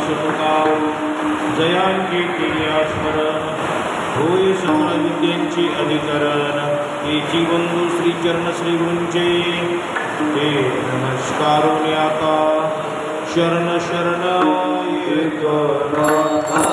तुका जयांची केल्या स्मरण होय सकळ विद्यांची अधिकरण एची बंधू श्रीचरण श्रीगुरूंचे हे नमस्कारोने आता शरण शरण एकनाथा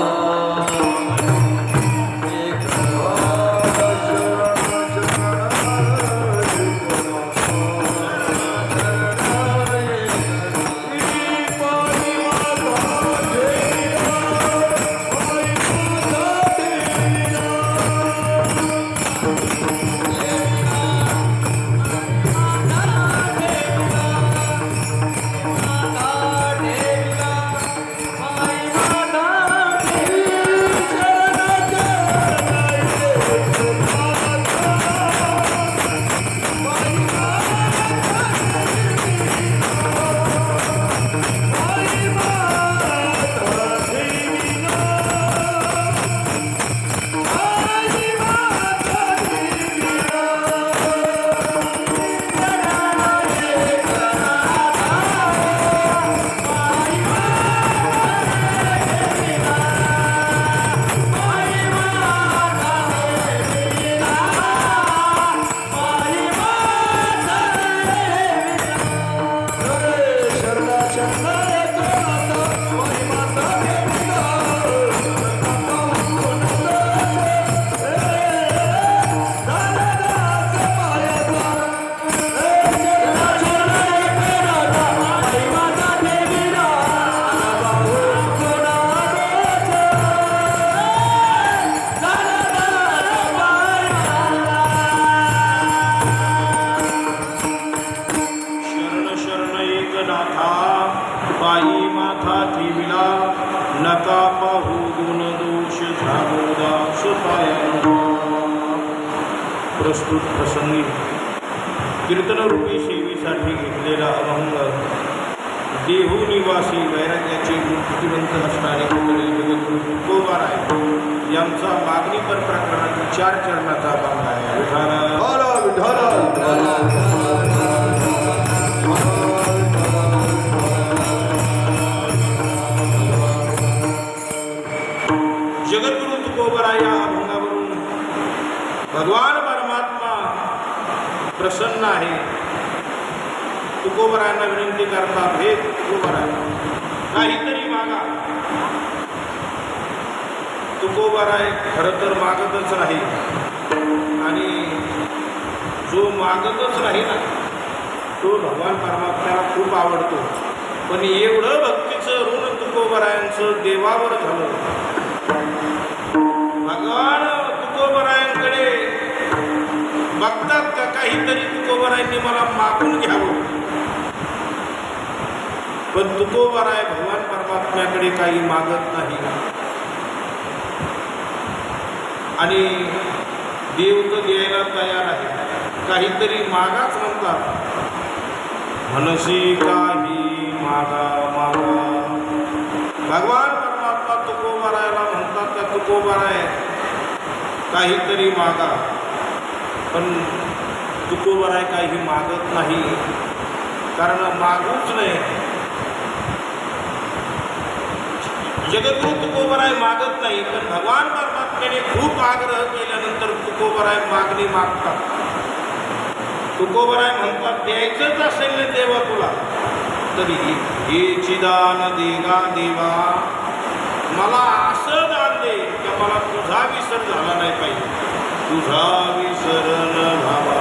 प्रस्तुत प्रसंगी कीर्तनरूपी सेवेसाठी घेतलेला अभंग देहू निवासी वैराग्याचे मुक्तिवंत असणारे जगद्गुरु तुकोबाराय यांचा मागणीपर प्रकरणातील 4 चरणाचा अभंग आहे. जगद्गुरु तुकोबाराय या अभंगावरून भगवान परमात्मा प्रसन्न आहे. तुकोबारायांना विनंती करतात, हे तुकोबाराय काहीतरी मागा. तुकोबाराय खरं तर मागतच नाही आणि जो मागतच नाही ना तो भगवान परमात्म्याला खूप आवडतो. पण एवढं भक्तीचं ऋण तुकोबारायांचं देवावर झालं. भगवान तुकोबारायांकडे बघतात का काहीतरी तुकोबारायांनी मला मागून घ्यावं. पण तुकोबाराय भगवान परमात्म्याकडे काही मागत नाही आणि देव तर द्यायला तयार आहे. काहीतरी मागाच म्हणतात. मनसी काही मागा मागा. भगवान परमात्मा तुकोबारायला म्हणतात का तुकोबाराय काहीतरी मागा. पण तुकोबाराय काही मागत नाही, कारण मागूच नाही. जगद्गुरु तुकोबाराय मागत नाही, पण भगवान परमात्म्याने खूप आग्रह केल्यानंतर तुकोबाराय मागणी मागतात. तुकोबाराय म्हणतात, द्यायचंच असेल ना देवा तुला तरी हे चिदान देगा देवा, मला असं दान दे की मला तुझा विसर झाला नाही पाहिजे. तुझा विसर न व्हावा.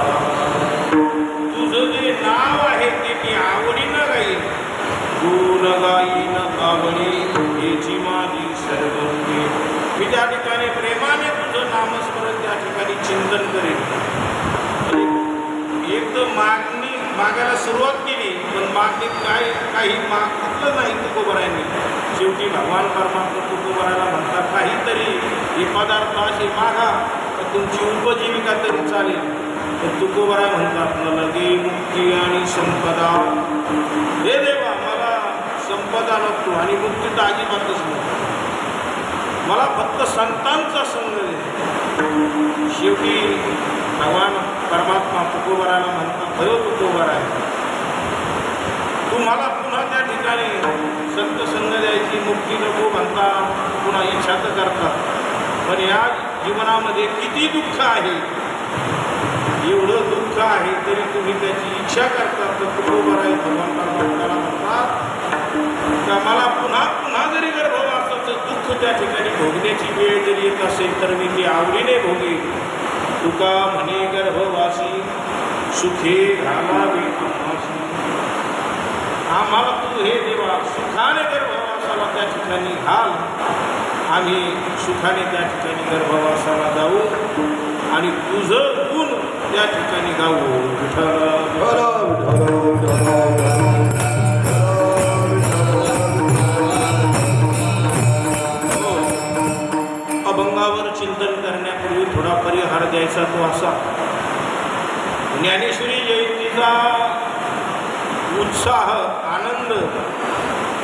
तुझं जे नाव आहे ते मी आवडीनं गाईन. गुण गाईन आवडी याची माझी सर्वंगी. मी त्या ठिकाणी प्रेमाने तुझं नामस्मरण त्या ठिकाणी चिंतन करेन. एकदम मागायला सुरुवात केली, पण मागणीत काही मागितलं नाही तुकोबारायांनी. शेवटी भगवान परमात्मा तुकोबारायला म्हणतात, काहीतरी हे पदार्थ असे मागा तर तुमची उपजीविका तरी चालेल. तर तुकोबाराय म्हणतात, न लगे मुक्ती आणि संपदा. हे देवा मला संपदा नको आणि मुक्ती तर अजिबातच नको, मला फक्त संतांचा संग दे. शेवटी भगवान परमात्मा तुकोबारायला म्हणतात, भयो तुकोबाराय तुम्हाला पुन्हा त्या ठिकाणी संत संग द्यायची मुक्ती नको म्हणता, पुन्हा इच्छा तर करतात. पण या जीवनामध्ये किती दुःख आहे, एवढं दुःख आहे तरी तुम्ही त्याची इच्छा करतात. तर बरोबर आहे. भगवंताला म्हणतात का मला पुन्हा पुन्हा जरी गर्भवासाचं दुःख त्या ठिकाणी भोगण्याची वेळ जरी येत असेल तर मी ती आवडीने भोगेन. तुका म्हणे गर्भवासी सुखे घालावे तुम्हासी. आम्हाला तू हे देवा सुखाने गर्भवासाला त्या ठिकाणी घाल, आम्ही सुखाने त्या ठिकाणी गर्भवासाला जाऊ आणि तुझं गुण त्या ठिकाणी गाऊ. अभंगावर चिंतन करण्यापूर्वी थोडा परिहार द्यायचा तो असा. ज्ञानेश्वरी जयंतीचा उत्साह आनंद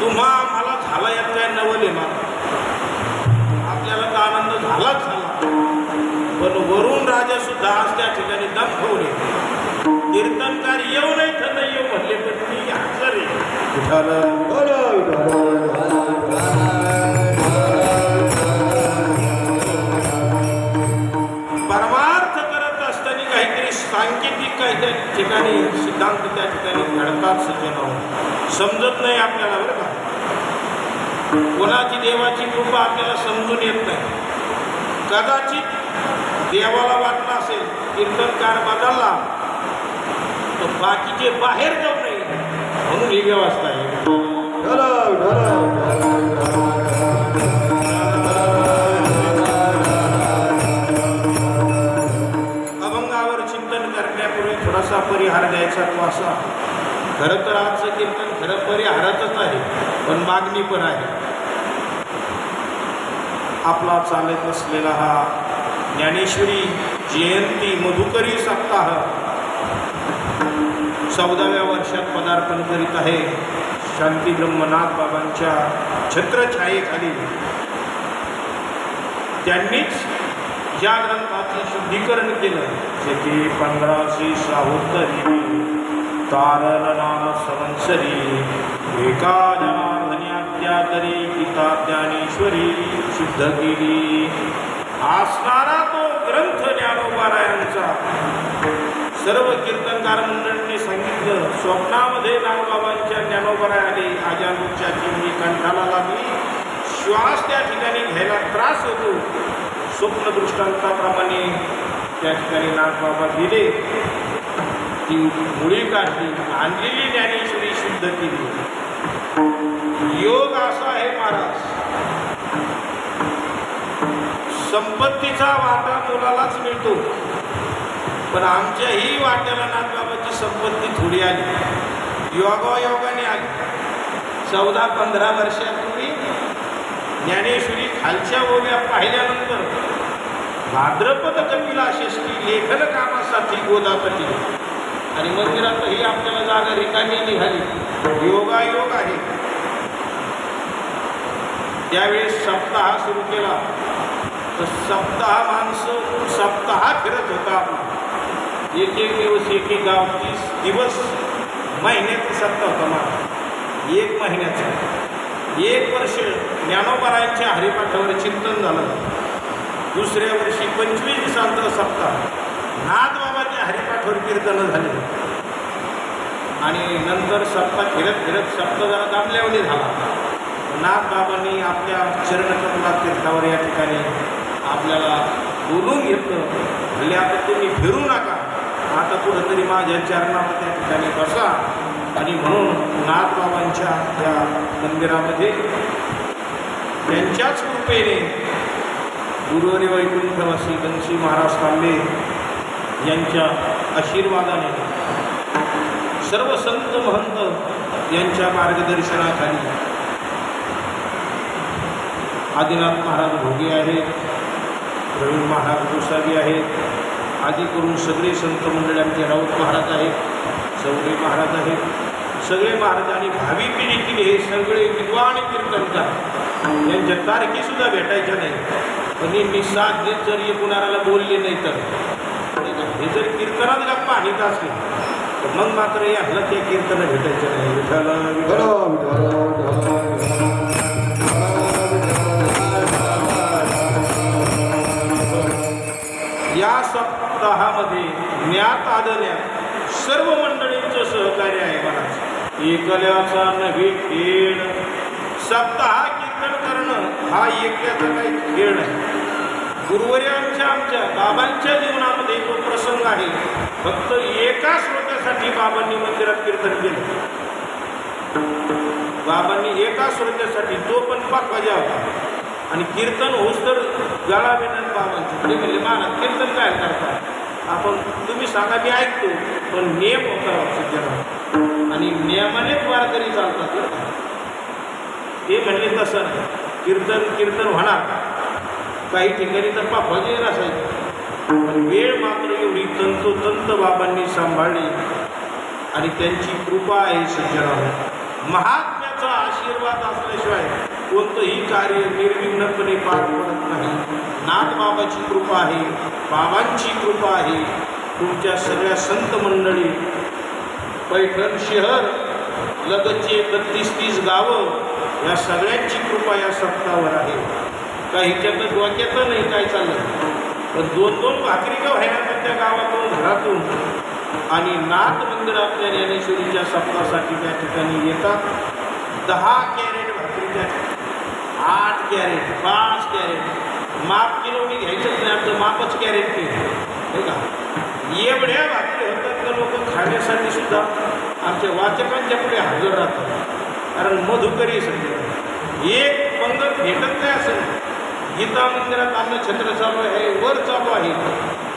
तुम्हा आम्हाला झाला यात काय नवलेमा. आपल्याला तर आनंद झालाच झाला, पण वरून राजा सुद्धा आज त्या ठिकाणी दम ठेवले. कीर्तनकार येऊ नाही तर नाही येऊ म्हणले, पण मी हजर आहे. परमार्थ करत असताना काहीतरी सांकेतिक काही ठिकाणी सिद्धांत त्या ठिकाणी घडतात. सज्जनावर समजत नाही आपल्याला बरं का. कोणाची देवाची कृपा आपल्याला समजून येत नाही. कदाचित देवाला वाटलं असेल कीर्तनकार बदलला तर बाकीचे बाहेर जाऊ नये म्हणून ही व्यवस्था आहे. अभंगावर चिंतन करण्यापूर्वी थोडासा परिहार द्यायचा तो असा. खरं तर आजचं कीर्तन खरं परिहारातच आहे, पण मागणी पण आहे. आपला चालत असलेला हा ज्ञानेश्वरी जयंती मधुकरी सप्ताह 14व्या वर्षात पदार्पण करीत आहे. शांती ब्रह्मनाथ बाबांच्या छत्रछायेखाली त्यांनीच या ग्रंथाचं शुद्धीकरण केलं. ते 1500 तारण नाम संवत्सरी एका जनार्दन्या तरी गीता ज्ञानेश्वरी शुद्ध केली. असणारा तो ग्रंथ ज्ञानोबारायांचा सर्व कीर्तनकार मंडळींनी सांगितलं. स्वप्नामध्ये नागबाबांच्या ज्ञानोबाराय आले. आजानुच्या चिमणी कंठाला लागली. श्वास त्या ठिकाणी घ्यायला त्रास होतो. स्वप्न दृष्टांताप्रमाणे त्या ठिकाणी नागबाबा दिले. ती मुळी काढली, आणलेली ज्ञानेश्वरी शुद्ध केली. योग असा आहे महाराज, संपत्तीचा वाटा मुलालाच मिळतो, पण आमच्याही वाट्याला नाथबाबाची संपत्ती थोडी आली. योगायोगाने आली. 14-15 वर्षापूर्वी ज्ञानेश्वरी खालच्या ओव्या पाहिल्यानंतर भाद्रपद कपिला षष्ठी लेखन कामासाठी गोदापती आणि मंदिरातही आपल्याला जागा रिकामी निघाली. योगायोग आहे. त्यावेळेस सप्ताह सुरू केला तर सप्ताह माणसं सप्ताह फिरत होता आपला. एक दिवस एक गाव 30 दिवस महिन्याचा सप्ताह होता मला. 1 महिन्याचा 1 वर्ष ज्ञानोबारायांच्या हरिपाठावर चिंतन झालं. दुसऱ्या वर्षी 25 दिवसांचा सप्ताह नाथबाबाच्या हरिपाठावर कीर्तन झाले आणि नंतर सप्ताह फिरत फिरत सप्ताह जरा दाबल्यावली झाला. नाथबाबांनी आपल्या चरणकमला तीर्थावर या ठिकाणी आपल्याला बोलून घेतलं. भले आता तुम्ही फिरू नका, आता कुठंतरी माझ्या चरणावर त्या ठिकाणी बसा. आणि म्हणून नाथबाबांच्या त्या मंदिरामध्ये त्यांच्याच कृपेने गुरुवारी वैकुंठवासी गणसी महाराज तांबे यांच्या आशीर्वादाने सर्व संत महंत यांच्या मार्गदर्शनाखाली आदिनाथ महाराज भोगे आहेत, प्रवीण महाराज गोसावी आहेत, आदी करून सगळे संत मंडळांचे राऊत महाराज आहेत, चौरे महाराज आहेत. सगळे महाराज आणि भावी पिढीतील हे सगळे विद्वान कीर्तनकार यांच्या तारखेसुद्धा भेटायच्या नाही. पण मी 7 दिवस जर कुणाला बोलले नाही तर हे जर कीर्तनात गप्पा आणीत असले मग मात्र याला ते कीर्तन भेटायचं नाही. विठ्ठल विठ्ठल या सप्ताहामध्ये ज्ञात आदल्या सर्व मंडळींचं सहकार्य आहे. मला एकल्याचा नव्हे खेळ. सप्ताह कीर्तन करणं हा एकल्याचा काही खेळ नाही. गुरुवर्यांच्या आमच्या बाबांच्या जीवनामध्ये तो प्रसंग आहे. फक्त एका श्रोत्यासाठी बाबांनी मंदिरात कीर्तन केलं. बाबांनी एका श्रोत्यासाठी, तो पण 5 वाजा होता. आणि कीर्तन होस तर गळा विनंत बाबांची. ते म्हणले महाराज कीर्तन काय करता आपण, तुम्ही सांगा मी ऐकतो, पण नियम होता सज्जन आणि नियमानेच वारकरी चालतात. ते म्हणले तसं नाही, कीर्तन होणार. काही ठिकाणी तर पापाचे असायचं, पण वेळ मात्र एवढी तंतोतंत बाबांनी सांभाळली आणि त्यांची कृपा आहे सज्जनावर. महात्म्याचा आशीर्वाद असल्याशिवाय कोणतंही कार्य निर्विघ्नपणे पार पडत नाही. नाथ बाबाची कृपा आहे, बाबांची कृपा आहे. तुमच्या सगळ्या संत मंडळी, पैठण शहर लगतचे 32-30 गावं, या सगळ्यांची कृपा या सप्ताहावर आहे. काहीच्यात डोक्यात नाही काय चाललं, पण 2-2 भाकरी का व्हायला तर त्या गावातून घरातून आणि नाथ मंदिरातल्या ज्ञानेश्वरीच्या सप्ताहासाठी त्या ठिकाणी येतात. 10 कॅरेट भाकरीच्या, 8 कॅरेट, 5 कॅरेट, माप किलोनी घ्यायचंच नाही. आमचं मापच कॅरेट केलं हे का. एवढ्या भाकरी होतात का लोक खाण्यासाठी सुद्धा आमच्या वाचकांच्या पुढे हजर राहतात. कारण मधुकरी सगळं एक पंगत भेटत नाही असं. गीता मंदिरात अन्नछत्र चालू आहे, वर चालू आहे,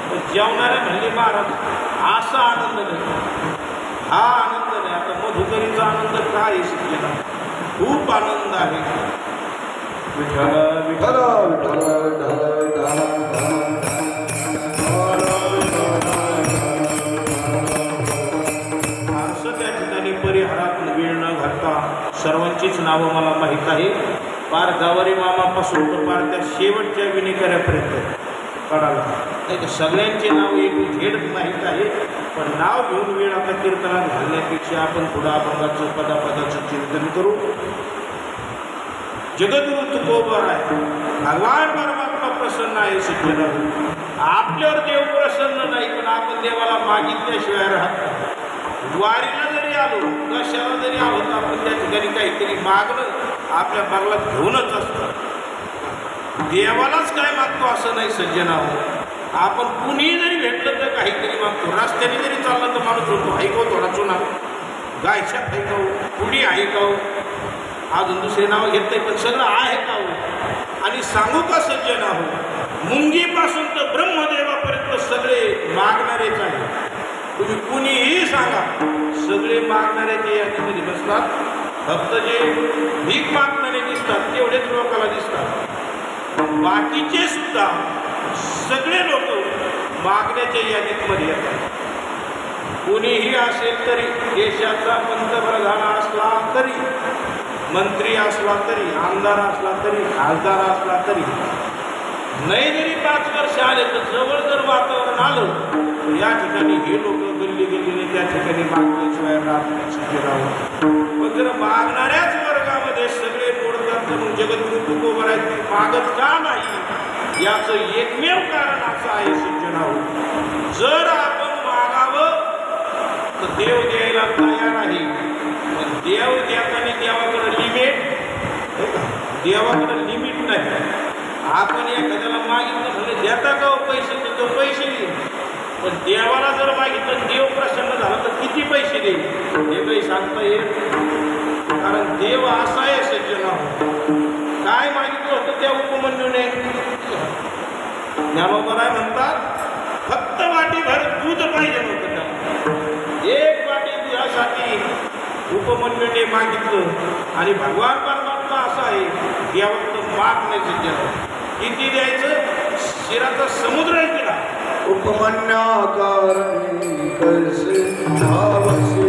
पण जेवणारे म्हणले महाराज असा आनंद नाही, हा आनंद नाही. आता मधुकरीचा आनंद काय शिकलेला, खूप आनंद आहे. विठ्ठल विठ्ठल असं त्या ठिकाणी परिहारात वेळ न घालता सर्वांचीच नावं मला माहीत आहे. पार गावारी मामापासून तर पार त्या शेवटच्या विनेकऱ्यापर्यंत कळाला नाही. सगळ्यांचे नाव एक झेड माहीत आहे, पण नाव घेऊन वेळ आता कीर्तनात घालण्यापेक्षा आपण पुढं अभंगाचं पदापदाचं चिंतन करू. जगद्गुरु तुकोबर आहे, भगवान परमात्मा प्रसन्न आहे. सज्जन आपल्यावर देव प्रसन्न नाही, पण आपण देवाला मागितल्याशिवाय राहत. वारीला जरी आलो, कशाला जरी आलो तर आपण त्या ठिकाणी काहीतरी मागणं आपल्या बागलात घेऊनच असतं. देवालाच काय मागतो असं नाही सज्जनावर. आपण कुणीही जरी भेटलं तर काहीतरी मागतो. रस्त्याने जरी चाललं तर माणूस होतो ऐकव थोडा चुना, गायच्या ऐकाव, कुणी ऐकाव, अजून दुसरे नावं घेत नाही, पण सगळं आहे का हो. आणि सांगू का सज्जन आहो, मुंगीपासून तर ब्रह्मदेवापर्यंत सगळे मागणारेच आहे. तुम्ही कुणीही सांगा, सगळे मागणाऱ्याच्या यादीमध्ये बसतात. फक्त जे भीक मागणारे दिसतात तेवढेच लोकांना दिसतात. बाकीचे सुद्धा सगळे लोक मागण्याच्या यादीमध्ये येतात. कुणीही असेल तरी, देशाचा पंतप्रधान असला तरी, मंत्री असला तरी, आमदार असला तरी, खासदार असला तरी, नाही जरी 5 वर्ष आले तर जवळ जर वातावरण आलं तर या ठिकाणी हे लोक गल्ली गल्लीने त्या ठिकाणी मागण्याशिवाय राहण्याची. पण जर मागणाऱ्याच वर्गामध्ये सगळे मोडतात तर मग जगद्गुरु तुकोबर आहेत ते मागत का नाही, याचं एकमेव कारण असं आहे सज्जनाहो, जर आपण मागावं तर देव द्यायला तयार आहे. पण देव देताना देवाकडे लिमिट, देवाकडे लिमिट नाही. आपण एखाद्याला मागितलं म्हणजे देता का पैसे देतो, पैसे देईल. पण देवाला जर मागितलं देव प्रसन्न झाला तर किती पैसे देईल हे काही सांगता येईल. कारण देव असा आहे सज्जनाहो, काय मागितलं होतं त्या उपमन्यूने, ज्ञानोबराय म्हणतात फक्त वाटीभर दूध पाहिजे होतं त्याला. एक वाटी दुधासाठी उपमन्यूने मागितलं. आणि भगवान परमात्मा असा आहे, देवाकडं माग नाही सज्जनाहो. किती द्यायचं, शिराचा समुद्र दिला. उपमन्याकारणी कैसे भावसी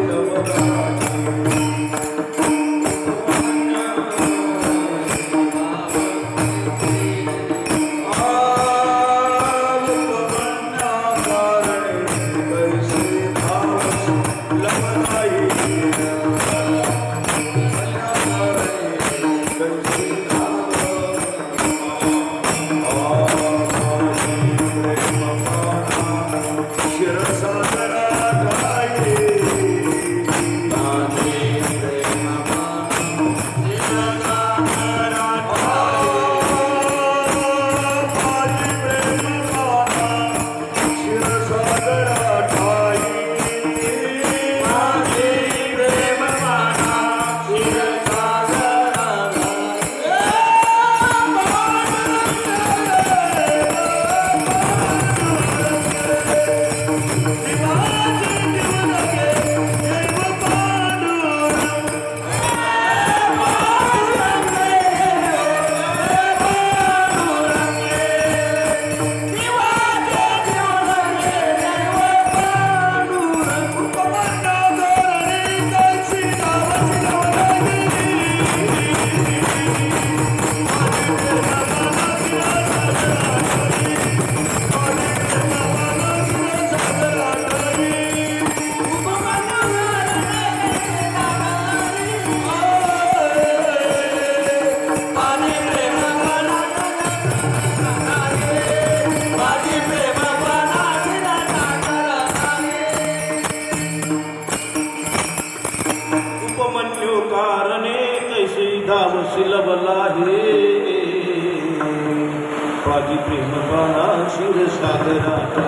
माझी प्रेमबाळा क्षीरसागराचा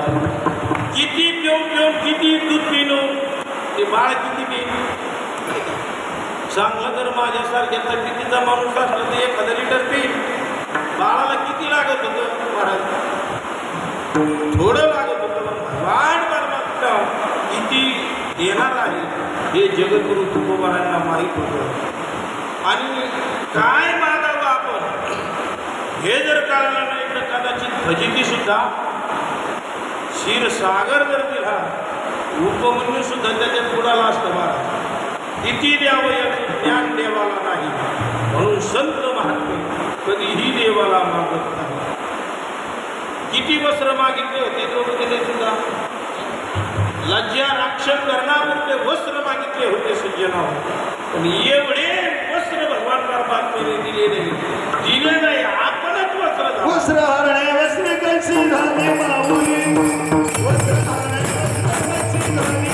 किती पिऊन पिऊन किती दूध पिलो ते बाळ किती पिईल चांगलं तर माझ्यासारख्या तब्येतीचा माणूस असला तर 1,000 लिटर पिईल बाळाला किती लागत होतं महाराज थोडं लागत होतं वाढ परमात्मा किती देणार आहे हे जगद्गुरु तुकोबारांना माहीत होतं आणि काय मागावं आपण हे जर कळलं नाही तर कदाचित फजिती सुद्धा क्षीरसागर जर दिला उपमन्यू सुद्धा त्याच्या पुढाला असतं महाराज किती द्यावं याचं ज्ञान देवाला नाही म्हणून संत महात्मे कधीही देवाला मागत नाही किती वस्त्र मागितले होते दोघं दिले सुद्धा लज्जा राक्षण करण्यापुरते वस्त्र मागितले होते सज्जनावर पण एवढे वस्त्र भगवान परमात्म्याने दिले नाही आपणच वस्त्र वस्त्र हरणे वस्त्र कशी झाले माऊली वस्त्र हरणे कशी झाले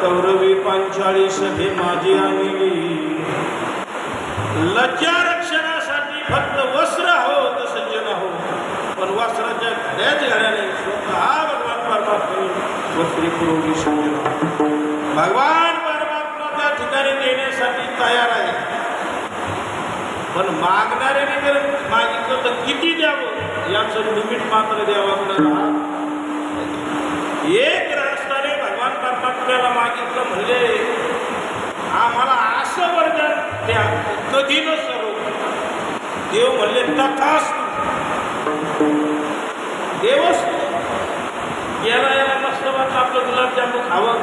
कौरवी 45 सभे माझी आणली लज्जा रक्षणासाठी फक्त वस्त्र हो सज्जन हो पण वस्त्राच्या घड्याच घड्याने स्वतः भगवान परमात्मा वस्त्रे पुरवली सज्जन भगवान परमात्मा त्या ठिकाणी देण्यासाठी तयार आहे पण मागणाऱ्याने जर मागितलं तर किती द्यावं याचं लिमिट मात्र द्यावं एक राष्ट्राने भगवान परमात्म्याला मागितलं म्हणजे आम्हाला असं वरदान द्या कधी न सर्व देव म्हणले तथास्तु देवच याला मस्त वाटलं आपलं गुलाबजामुन खावं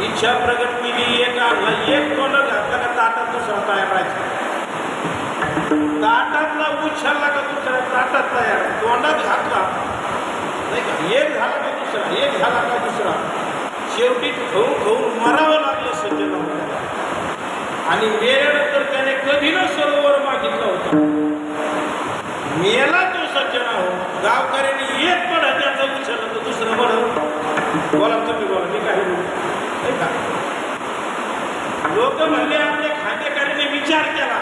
इच्छा प्रगट केली एक आणला एक तोंड घातला का ताटात दुसरा तयार राहायचा ताटातला उच्छालला का दुसरा ताटात तयार तोंडात घातला नाही का एक झाला का दुसरा एक झाला का दुसरा शेवटी खाऊन खाऊन मरावं लागलं सज्जनाला आणि मेल्यानंतर त्याने कधी न सरोवर मागितलं होतं मेला तो सज्जना हो गावकऱ्यांनी एक पण त्याचं उचललं तर दुसरं बरं बोला तुम्ही बोला मी काही नाही का लोक म्हणले आपल्या खांदेकऱ्यांनी विचार केला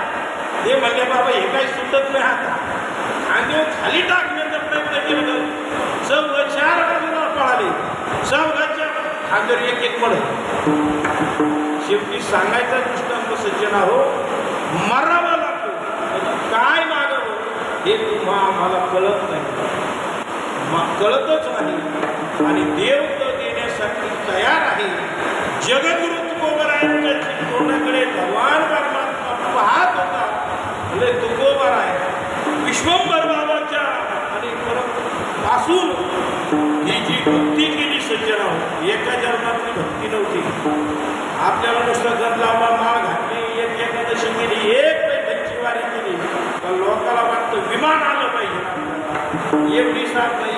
ते म्हणले बाबा हे काही सुटत नाही आता खांद्यावर खाली टाकण्याचा प्रयत्न केला चौघ 4 बाजूला पळाले चौघाच्या खांद्यावर एक एक पडे शेवटी सांगायचा दृष्टांत सज्जना हो मरावा लागतो काय मागावं हे तुम्हा आम्हाला कळत नाही कळतच नाही आणि देव तर देण्यासाठी तयार आहे जगद्गुरु तुकोबारायांच्या चित्तोंडाकडे भगवान परमात्मा पाहत होता म्हणजे तुकोबाराय विश्वंभर बाबाच्या आणि पासून ही जी भक्ती केली सज्जना हो एका जन्मातली भक्ती नव्हती आपल्याला नुसतं घर लावला माळ घातली एक एकादशी केली एक पैठणची वारी केली तर लोकांना वाटतं विमान आलं पाहिजे एवढी साथ नाही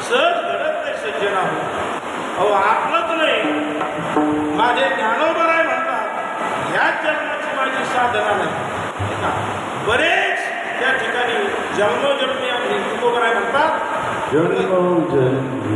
सहज घडत नाही सज्जना हो आपलंच नाही माझे ज्ञानोबराय म्हणतात ह्याच जन्माची माझी साधना नाही बरेच त्या ठिकाणी जन्मोजन्मी आम्ही तुकोबाराय म्हणतात जन्मोजन्मी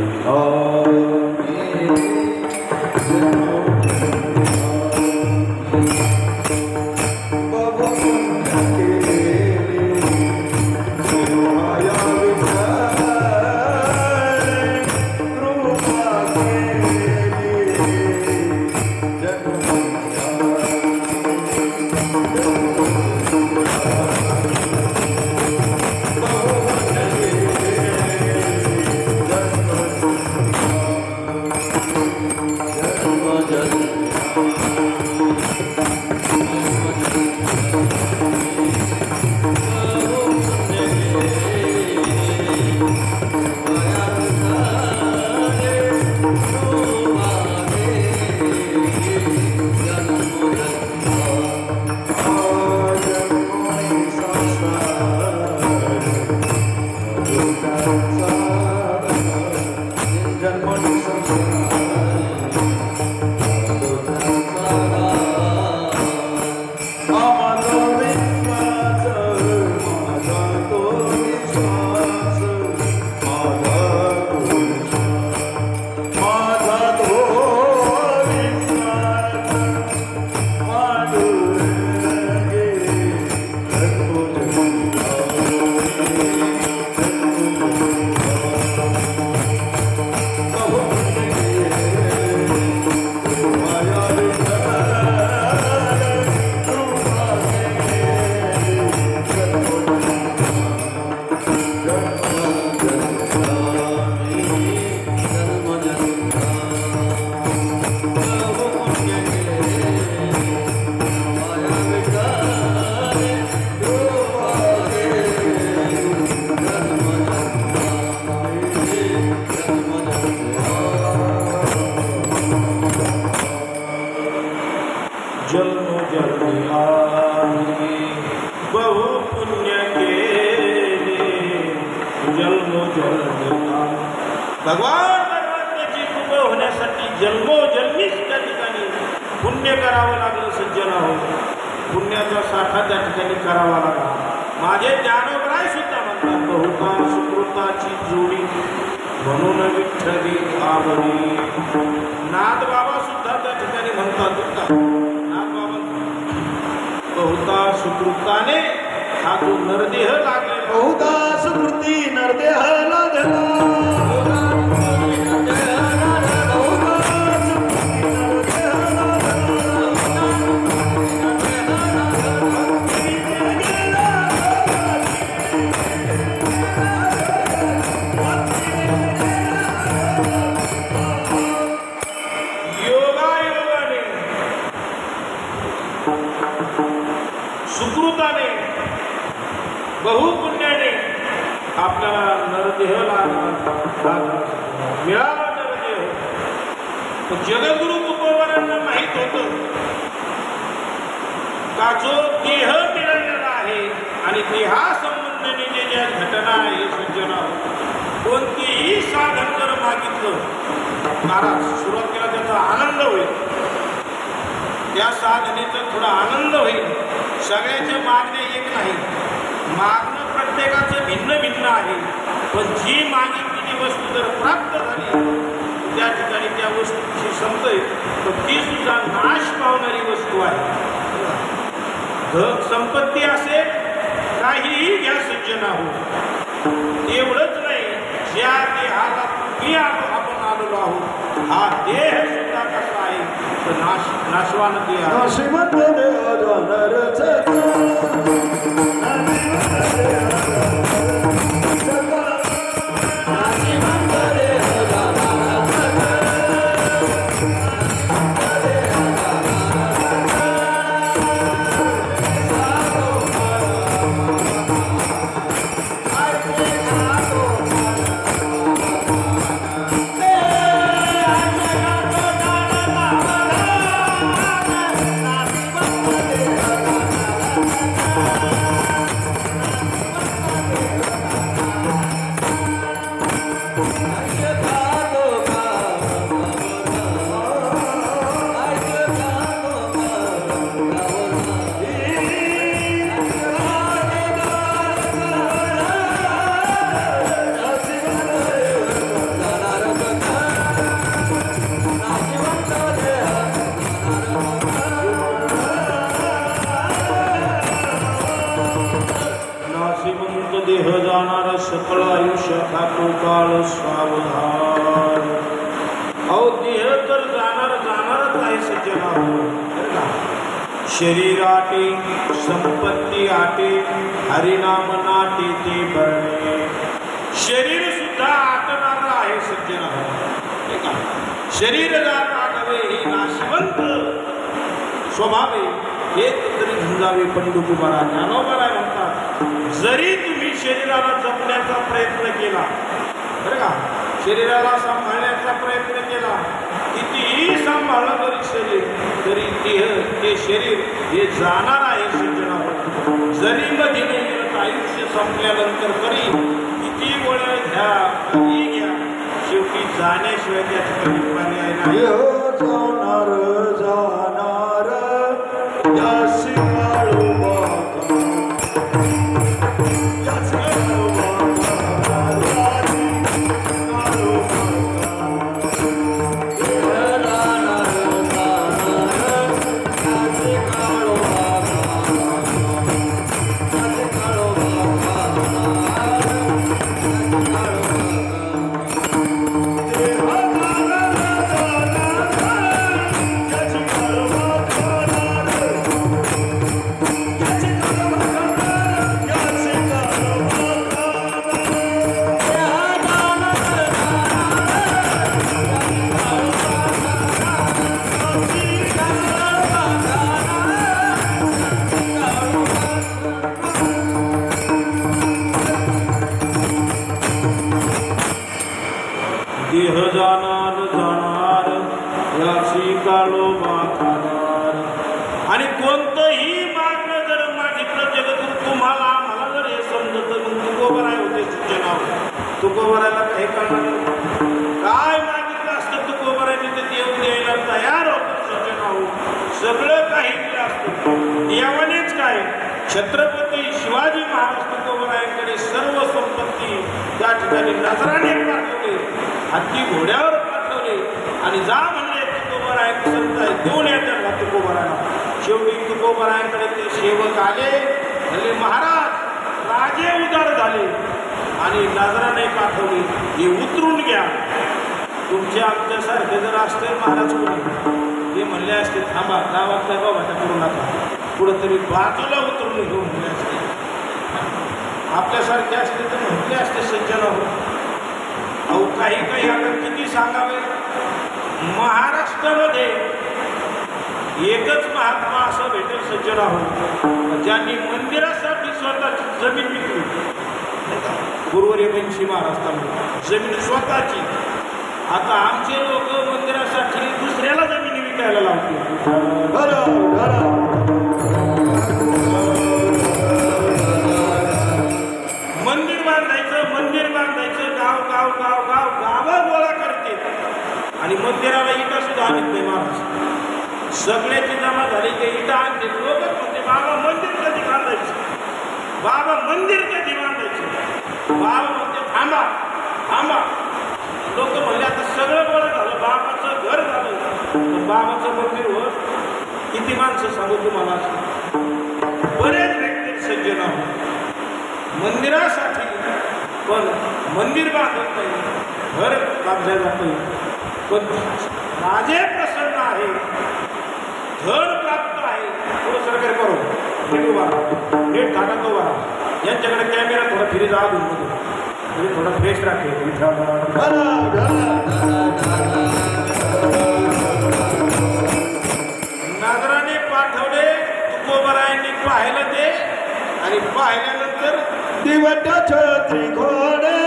भगवान परमात्म्याची कृपा होण्यासाठी जन्मोजन्मीच त्या ठिकाणी पुण्य करावं लागलं सज्जना हो. पुण्याचा साठा त्या ठिकाणी करावा लागला. माझे ज्ञानोबराय सुद्धा म्हणतात बहुता सुकृताची जोडी म्हणून विठ्ठली आवडी. नाथ बाबा सुद्धा त्या ठिकाणी म्हणतात नाथ बाबा बहुता सुकृताने हा जो नरदेह लागलेला बहुधा सुकृती नरदेह लागला. सुकृताने बहुपुण्याने आपल्याला नरदेह मिळाला. नरदेह जगद्गुरु तुकोबारांना माहित होतं का जो देह मिळालेला आहे आणि देहासंबंधीने जे ज्या घटना आहे सज्जना कोणतीही साधन जर मागितलं महाराज सुरुवातीला त्याचा आनंद होईल. त्या साधनेचा थोडा आनंद होईल. सगळ्याच्या मागण्या एक नाही. मागणं प्रत्येकाचं भिन्न भिन्न आहे. पण जी मागितलेली वस्तू जर प्राप्त झाली त्या ठिकाणी त्या वस्तूची समजेल तर ती सुद्धा नाश पावणारी वस्तू आहे. संपत्ती असेल काहीही घ्या सज्जना हो. एवढंच नाही ज्या देहाला तुम्ही आपण आलेलो आहोत हा देह सुद्धा कसा आहे तर नाशवान देह आहे. श्रीमंत देह जाणारच देह जाणार सकळ आयुष्य खातो काळ सावधान. अहो देह तर जाणारच आहे सज्जना हो. शरीर आटे संपत्ती आटे हरिनाम नाटे ते बरणे. शरीर सुद्धा आटणार आहे सज्जना हो. शरीर जात आठवे ही नाशवंत स्वभावे एक तरी झुंजावे पंडुकुमारा ज्ञानोबा म्हणतात जरी तुम्ही शरीराला जपण्याचा प्रयत्न केला बरं का शरीराला सांभाळण्याचा प्रयत्न केला कितीही सांभाळलं तरी शरीर तरी ते शरीर हे जाणार आहे सज्जना. जरी मध्ये नाही आयुष्य संपल्यानंतर तरी किती वेळ घ्या कधी घ्या शेवटी जाण्याशिवाय त्या ठिकाणी पर्याय नाही. जाणार जाणार यासी काळोबा देह जाणार जाणार याची काळोबा खाणार. आणि कोणतंही मागणं जर मागितलं जगद्गुरु तुम्हाला आम्हाला जर हे समजत मग तुकोबराय होते सूचना तुकोबाराला काही करणार काय मागितलं असतं तुकोबाराने तर देव द्यायला तयार होतं सज्जन आहो. सगळं काही दिलं असतं. देवानेच काय छत्रपती शिवाजी महाराज तुकोबारायांकडे सर्व संपत्ती त्या ठिकाणी नजराने पाठवले, हत्ती घोड्यावर पाठवले आणि जा म्हणले तुकोबारायांकडे संत देऊन येतात तुकोबाराला. शेवटी तुकोबारायांकडे ते सेवक आले म्हणले महाराज राजे उदार झाले आणि नजराने पाठवले, हे उतरून घ्या. तुमच्या आमच्यासारखे जर असते महाराज कोणी ते म्हणले असते थांबा गावातल्या बाबाच्या करू नका, कुठंतरी बाजूला उतरून घेऊन म्हणले असते. आपल्यासारखे असते तर म्हटले असते सज्जन आहो. अहो काही काही आता किती सांगावे. महाराष्ट्रामध्ये एकच महात्मा असं भेटेल सज्जन आहो ज्यांनी मंदिरासाठी स्वतःची जमीन विकली. गुरुवर्य बनशी महाराष्ट्रामध्ये जमीन स्वतःची. आता आमचे लोक मंदिरासाठी दुसऱ्याला जमिनी विकायला लावतील. मंदिर बांधायचं गाव गाव गाव गाव गावं गोळा करते आणि मंदिराला इटा सुद्धा आणत नाही महाराज. सगळ्याची जमा झाली की इटा आणते. लोक म्हणते बाबा मंदिर कधी बांधायचं, बाबा मंदिर कधी बांधायचं. बाबा म्हणते थांबा थांबा. लोक म्हणले आता सगळं बरं झालं, बाबाचं घर झालं पण बाबाचं मंदिर होत. किती माणसं सांगू तुम्हाला. बरेच व्यक्ती सज्जन आहोत मंदिरासाठी पण मंदिर बांधत नाही, घर बांधलं जातं. पण राजे प्रसन्न आहे, धन प्राप्त आहे. थोडं सरकारी करू नीट उभा नीट थाटात उभा. यांच्याकडे कॅमेरा थोडा फिरी जा म्हणजे थोडा फ्रेश राखेल. नागराने पाठवले तुकोबारायांनी पाहिलं ते आणि पाहिल्यानंतर दिवटाचं त्रिकोणे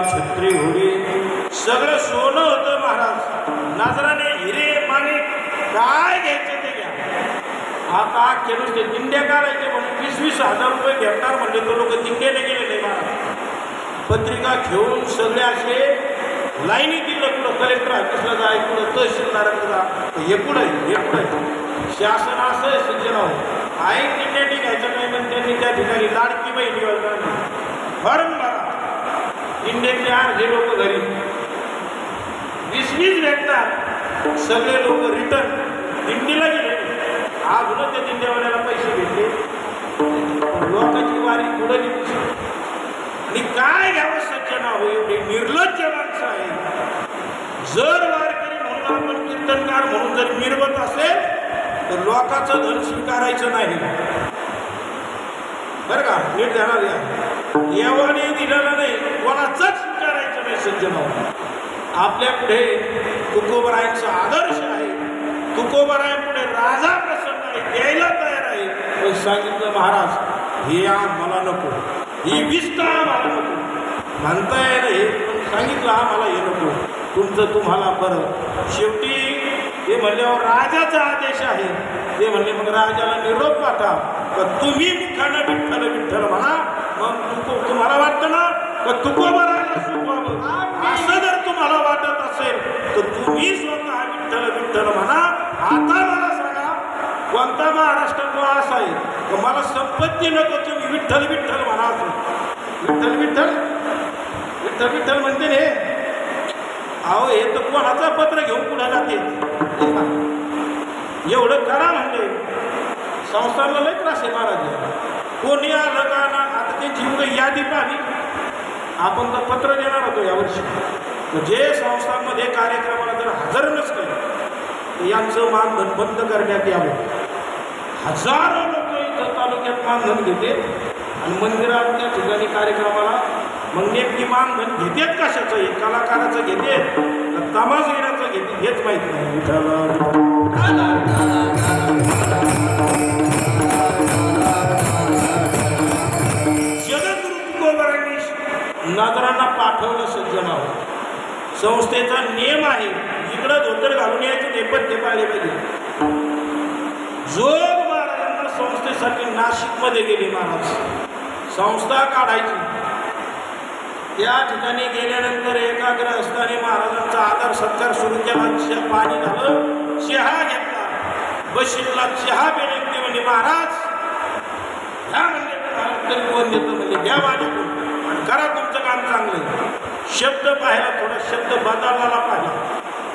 छत्री घोडी सगळं सोनं होतं महाराज. नजराने हिरे पाणी काय घ्यायचं ते घ्या. आता केलं ते दिंड्या काढायचे म्हणून 20,000 रुपये भेटणार म्हणजे तो लोक दिंड्याने गेलेले महाराज. पत्रिका घेऊन सगळे असे लाईनी दिलं. कुठं कलेक्टर ऑफिसला जा, कुठं तहसीलदाराकडे जा, हे पुढे शासन असं सज्जन आहे. दिंड्याने घ्यायचं नाही पण त्यांनी त्या ठिकाणी लाडकी बहिणी फॉर्म भरा. इंडियातले अर्धे लोक घरी 20 भेटणार. सगळे लोक रिटर्न दिंडीला गेले. अजून त्या दिंड्यावाल्याला पैसे भेटले. लोकांची वारी पुढे आणि काय घ्यावं सज्जन आहो. एवढे निर्लज्ज माणसं आहे. जर वारकरी म्हणून आपण कीर्तनकार म्हणून जर मिरवत असेल तर लोकांचं धन स्वीकारायचं नाही बरं का. नीट जाणार देवाने दिलेलं नाही, कोणाचंच विचारायचं नाही सज्जन आहो. आपल्या पुढे तुकोबारायांचा आदर्श आहे. तुकोबारायांपुढे राजा प्रसन्न आहे, द्यायला तयार आहे. पण सांगितलं महाराज हे आम्हाला नको, ही विष्ट आम्हाला नको. म्हणता येईल हे पण सांगितलं आम्हाला हे नको, तुमचं तुम्हाला बरं. शेवटी ते म्हणल्यावर राजाचा आदेश आहे. ते म्हणले मग राजाला निरोप पाठवा तर तुम्ही मुखानं विठ्ठल विठ्ठल म्हणा. मग तुम्हाला वाटतं ना तर तुकोबारायला सुखवावं असं जर तुम्हाला वाटत असेल तर तुम्ही स्वतः विठ्ठल विठ्ठल म्हणा. आता मला सांगा कोणता महाराष्ट्रात असा आहे तर मला संपत्ती नको, तुम्ही विठ्ठल विठ्ठल म्हणा. विठ्ठल विठ्ठल विठ्ठल विठ्ठल म्हणते हे. अहो हे तर कोणाचं पत्र घेऊन पुढे जाते. एवढं करा म्हणले. संस्थांना लय त्रास आहे महाराज. कोणी आलं का ना आता त्यांची एवढं यादी पाहिली. आपण तर पत्र देणार होतो यावर्षी. जे संस्थांमध्ये कार्यक्रमाला जर हजर नसतं यांचं मानधन बंद करण्यात यावं. हजारो लोक इथं तालुक्यात मानधन घेते आणि मंदिरात त्या ठिकाणी कार्यक्रमाला मग नेमकी मानधन घेतेत कशाचं, हे कलाकाराचं घेतेत का तमाशगीराचं घेते हेच माहीत नाही. जगद्गुरु तुकोबारांनी नागरांना पाठवलं सज्जनावर. संस्थेचा नियम आहे, इकडं धोतर घालून यायचे नेपथ्य पाळले पाहिजे. जोग महाराजांना संस्थेसाठी नाशिकमध्ये गेले महाराज, संस्था काढायची. त्या ठिकाणी गेल्यानंतर एकाग्र असताना महाराजांचा आदर सत्कार सुरू केला. पाणी झालं, चहा घेतला, बशीला चहा बेनंती म्हणजे महाराज ह्या म्हणले तरी कोण देतं म्हणजे घ्या माझ्याकडून आणि करा तुमचं काम चांगलं. शब्द पाहिला, थोडा शब्द बदलला पाहिला.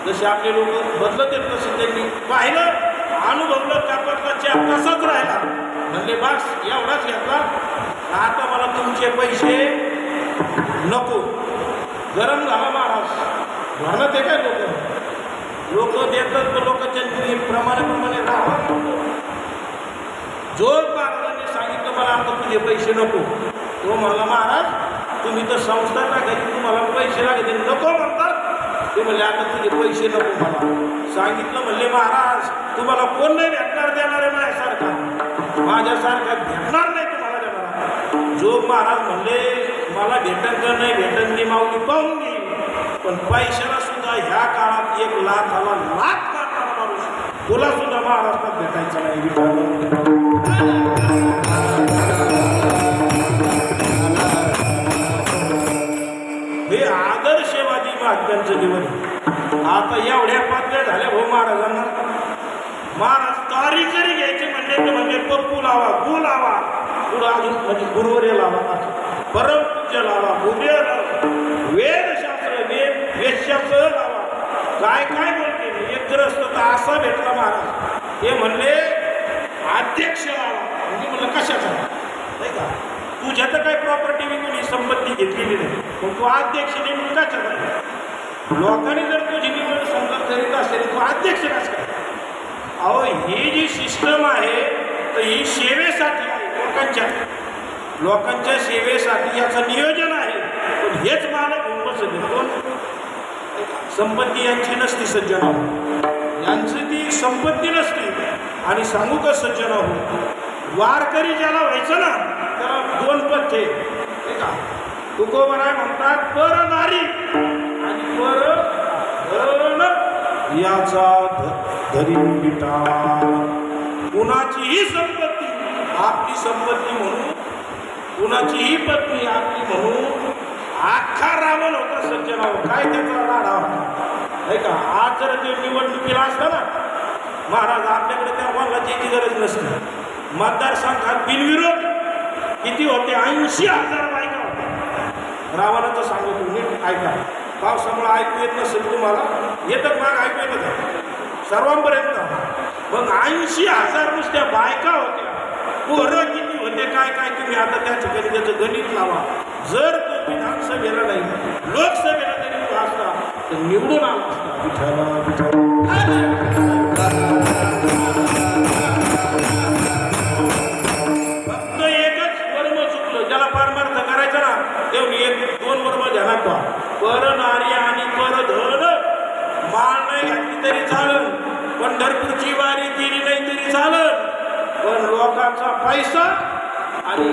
जसे आपले लोक बदलत येत तसं त्यांनी पाहिलं, अनुभवलं, त्यापटला चहा तसाच राहिला. म्हणले बस एवढाच घेतला, आता मला तुमचे पैसे नको. गरम झाला महाराज, भरणं ते काय लोक देतात तर लोकांच्या प्रमाणे राहा. जोग महाराजांनी सांगितलं मला आता तुझे पैसे नको. तो म्हणला महाराज तुम्ही तर संस्था टाकायची, तुम्हाला पैसे लागले नको म्हणतात. ते म्हणले आता तुझे पैसे नको मला. सांगितलं म्हणले महाराज तुम्हाला कोण नाही भेटणार देणार आहे माझ्यासारखा भेटणार नाही तुम्हाला देणार. जोग महाराज म्हणले मला भेटन का नाही भेटन ती माऊली पाहून घेईल, पण पैशाला सुद्धा ह्या काळात 1 लाखाला लाख मारणारा माणूस तुला सुद्धा महाराष्ट्रात भेटायचा नाही. हे आदर्शवादी महात्म्यांचं जीवन. आता एवढ्या पातळ्या झाल्या हो महाराजांना. महाराज तारी जरी घ्यायची म्हणजे पप्पू लावा, गु लावा, पुढं अजून म्हणजे गुरुवर्य लावा, परमपूज्य लावा, उदय लावा, वेदशास्त्र वेदशास्त्र लावा, काय काय बोलते. एक ग्रस्त तर असा भेटला महाराज, हे म्हणले अध्यक्ष लावा. म्हणजे म्हणलं कशाचा नाही का, तुझ्या तर काही प्रॉपर्टी विकून ही संपत्ती घेतलेली नाही, पण तू अध्यक्ष नेमून कशा नाही. लोकांनी जर तुझी निवड समजा करीत असेल तू अध्यक्ष कसं काय. अहो ही जी सिस्टम आहे तर ही सेवेसाठी आहे, लोकांच्या सेवेसाठी याचं नियोजन आहे. पण हेच मालक होऊन बसले कोण. संपत्ती यांची नसती सज्जना, यांची ती संपत्ती नसती. आणि सांगू का सज्जना हो, वारकरी ज्याला व्हायचं ना त्याला 2 पथ्ये का तुकोबराय म्हणतात, पर नारी आणि पर धन याचा धरी पिटा. कुणाचीही संपत्ती आपली संपत्ती म्हणून, कुणाचीही पत्नी आपली म्हणून. अख्खा रावण होता सज्जना, काय त्याचा लाडा होता नाही का. आज जर ते निवडणुकीला असतं ना महाराज आपल्याकडे त्या वडिलाची गरज नसते. मतदारसंघात बिनविरोध किती होते, 80,000 बायका होत्या. रावणाचं सांगतो नीट ऐका, पावसामुळे ऐकू येत नसेल तुम्हाला, येतं माग ऐकू येतं का सर्वांपर्यंत. मग 80,000 नुसत्या बायका होत्या, पोरं किती होते काय काय तुम्ही आता त्या ठिकाणी त्याचं गणित लावा. जर तो विधानसभेला नाही लोकसभेला जरी तो असता तर निवडून आला असता. फक्त एकच वर्म चुकलं, ज्याला पारमार्थ करायचं ना तेवढी 1-2 वर्म ध्यानात ठेवा. पर नारी आणि पर धन. माळ नाही घातली तरी चालल, पंढरपूरची वारी केली नाही तरी चालल, पण लोकांचा पैसा आणि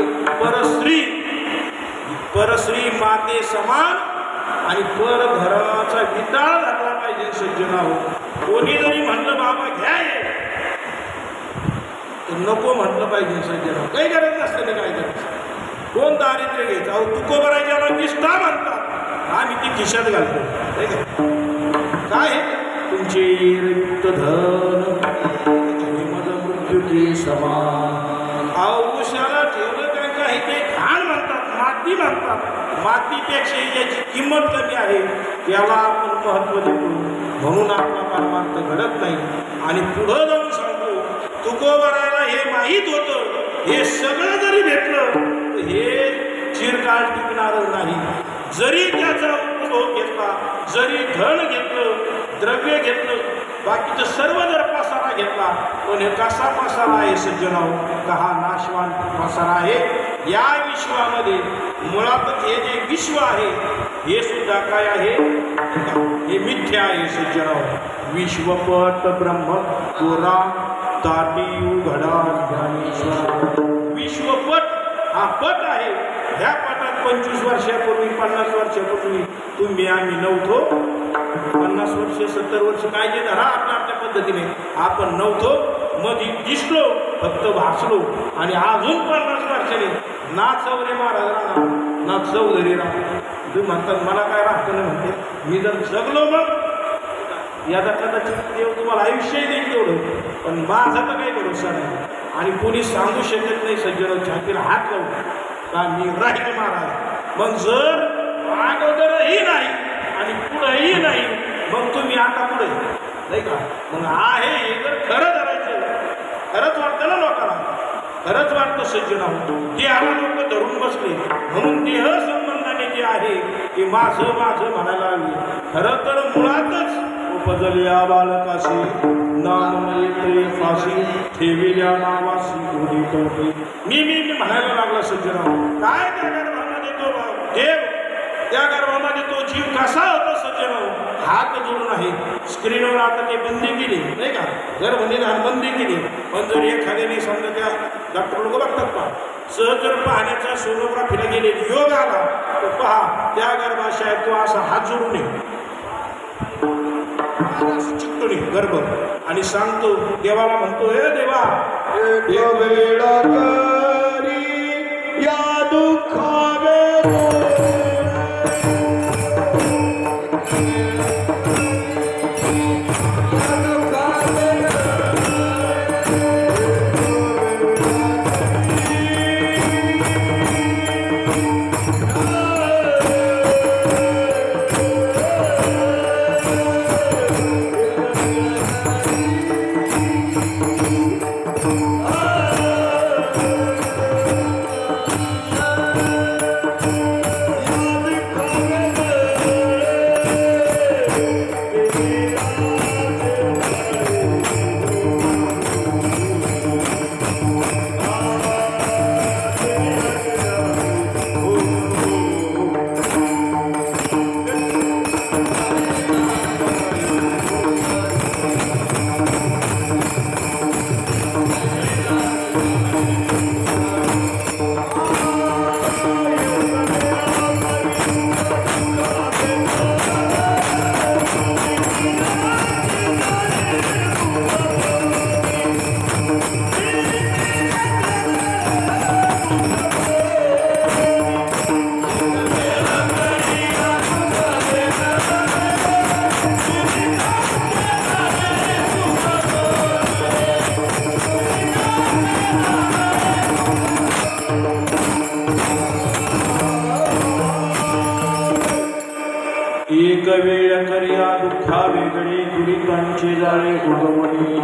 परश्री माते समान आणि पर घराचा विटाळ धरला पाहिजे सज्जना हो. कोणी जरी म्हणलं बाबा घ्या तर नको म्हटलं पाहिजे सज्जना. काही गरज नसते ना, काय गरज. कोण दारिद्र्य घ्यायचं. अहो तुकोबरायच्याला निष्ठा म्हणतात, आम्ही ती खिशात घालतो. काय तुमचे रिक्त धन मृत्यू समान. औषधाला ठेवलं काय काही ते घाण म्हणतात, माती म्हणतात. मातीपेक्षा याची किंमत कमी आहे, त्याला आपण महत्त्व देतो, म्हणून आपला परमार्थ घडत नाही. आणि पुढं जाऊन सांगतो तुकोबरायला हे माहीत होतं, हे सगळं जरी भेटलं तर हे चिरकाळ टिकणारं नाही. जरी त्याचा उपभोग घेतला, जरी धन घेतलं, द्रव्य घेतलं, बाकीचं सर्व जर पसारा घेतला, पण हे कसा पसारा आहे सज्जनाओ, का हा नाशवान पसारा आहे. या विश्वामध्ये मुळातच हे जे विश्व आहे हे सुद्धा काय आहे, हे मिथ्या आहे सज्जनावर. विश्वपट ब्रह्म कोरा ताटी उघडा ज्ञानेश्वर. विश्वपट हा पट आहे. ह्या पटात 25 वर्षापूर्वी 50 वर्षापूर्वी तुम्ही आम्ही नव्हतो. 50 वर्ष 70 वर्ष काय जे धरा आपल्या आपल्या पद्धतीने आपण नव्हतो. मग दिसलो फक्त भासलो आणि अजून 50 वर्षांनी ना चौधरी महाराज राहणार ना चौधरी राहणार. तुम्ही म्हणतात मला काय राहतं नाही म्हणते. मी जर जगलो मग याचा कदाचित देव तुम्हाला आयुष्यही देईल तेवढं, पण माझा तर काही भरोसा नाही. आणि कोणी सांगू शकत नाही सज्जन छातीला हात लावून का मी राहील महाराज. मग जर अगोदरही नाही आणि पुढेही नाही मग तुम्ही आता पुढे नाही का. मग आहे हे जर खरं धरायचं, खरंच वाटतं ना लोकांना, खरंच वाटतं सज्जन देहाला लोक धरून बसले म्हणून देह संबंधाने जे आहे की माझं माझं म्हणायला लागले. खरं तर मुळातच उपजल्या बालकाशी नाम येते फाशी ठेविल्या नावाशी गोडी टोपी. मी म्हणायला लागला सज्जन काय त्या गर्भामध्ये तो देव, त्या गर्भामध्ये तो जीव कसा होता सज्जन. हात जोडून आहे. स्क्रीनवर आता ते बंदी केली नाही का, गर्भनिधान बंदी केली. पण जर एखाद्याने समजा त्या डॉक्टर लोक बघतात पहा सहज जर पाहण्याचा सोनोग्राफीला गेले योग आला तर पहा त्या गर्भाशयात तो असा हात जोडून चिकटून गर्भ आणि सांगतो देवाला म्हणतो हे देवा वेळा करी या दुःखावे एक वेळ करिया दुःखा वेगळे दुरितांचे जाळे उडवणे.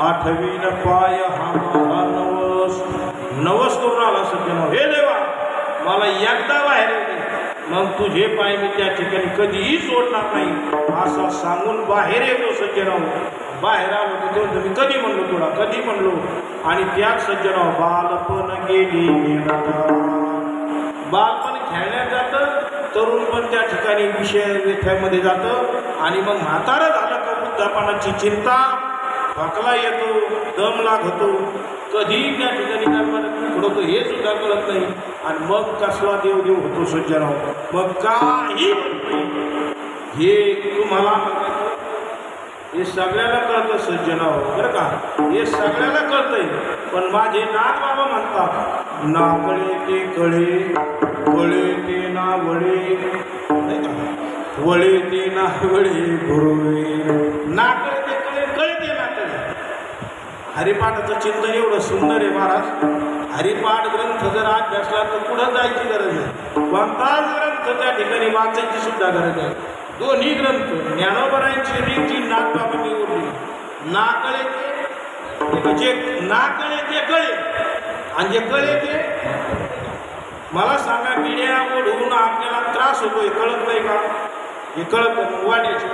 आठवीन पाय हा माझा नवस. नवस करून आला सज्जन हे देवा मला एकदा बाहेर येते मग तुझे पाय मी त्या ठिकाणी कधीही सोडणार नाही असं सांगून बाहेर येतो सज्जन. बाहेर आलो तिथे मी कधी म्हणलो तुला कधी म्हणलो. आणि त्याच सज्जन बालपण गेली बालपण खेळण्यात जातं, तरुण पण त्या ठिकाणी विषय व्यथ्यामध्ये जातं आणि मग म्हातारा झालं का वृद्धापणाची चिंता थकला येतो, दम लागतो, कधी त्या ठिकाणी घडवतो हे सुद्धा कळत नाही. आणि मग कसला देव देव होतो सज्जनाव. मग काही हे तुम्हाला हे सगळ्याला कळतं सज्जनाव बरं का, हे सगळ्याला कळतंय. पण माझे नाथ बाबा म्हणतात ना कळे ते कळे वळे ते ना वळे नाही का, वळे ते ना वळे गुरुवे. ना कळे ते कळे कळे ते ना कळे. हरिपाठाचं चिंतन एवढं सुंदर आहे महाराज. हरिपाठ ग्रंथ जर अभ्यासला तर पुढं जायची गरज आहे. कोणताच ग्रंथ त्या ठिकाणी वाचायची सुद्धा गरज आहे. दोन्ही ग्रंथ ज्ञानोबरायांची रीती नाथबाबांनी ओढली. ना कळे ते जे ना कळे ते कळे आणि जे कळे ते मला सांगा मीडिया ओढून आपल्याला त्रास होतोय कळत नाही का. हे कळत वाढायचे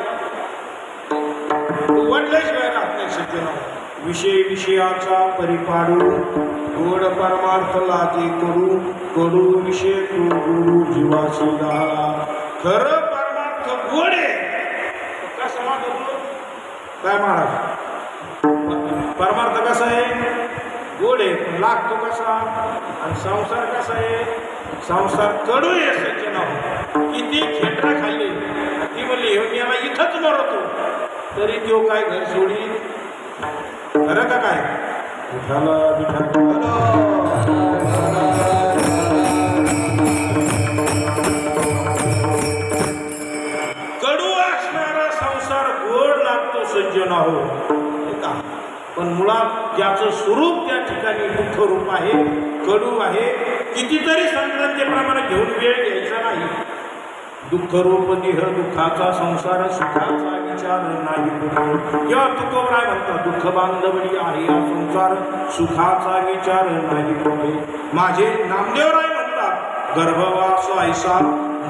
वाढल्याशिवाय राहत नाही सज्जन. विषय विषयाचा परिपाडू गोड परमार्थ लागे कडू कडू विषय तो गुरु जीवाशी झाला खरं परमार्थ गोड आहे कसा मागवतो काय महाराज परमार्थ कसा आहे गोड आहे लागतो कसा आणि संसार कसा आहे संसार कडू आहे सज्जन किती खेटरा खाल्ली ती म्हणली हे याला इथंच मरतो तरी तो काय घर सोडी खरं का काय कडू असणारा संसार गोड लागतो सज्जन हो पण मुळात ज्याचं स्वरूप त्या ठिकाणी दुःख रूप आहे कडू आहे कितीतरी संक्रांतीप्रमाणे घेऊन वेळ घ्यायचा नाही दुःख रूप देह दुःखाचा संसार सुखाचा विचार नाही या तुकोबराय म्हणतात दुःख बांधवडी आहे हा संसार सुखाचा विचार नाही पुढे माझे नामदेवराय म्हणतात गर्भवास ऐसा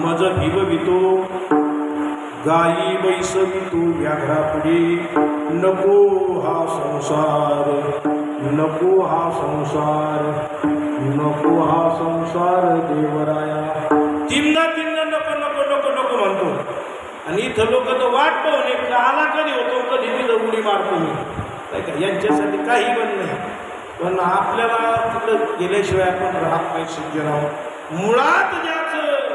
मज भिववितो गायी बैसवितो व्याघ्रापुढे नको हा संसार नको हा संसार नको हा संसार देवराया तीनदा नको नको नको नको म्हणतो आणि इथं लोक तर वाट पाहून आला कधी होतो कधी तिथं उडी मारतो मी काय का यांच्यासाठी काही बन नाही पण आपल्याला तिकडं गेल्याशिवाय आपण राहत नाही सज्जन आहोत मुळात ज्याचं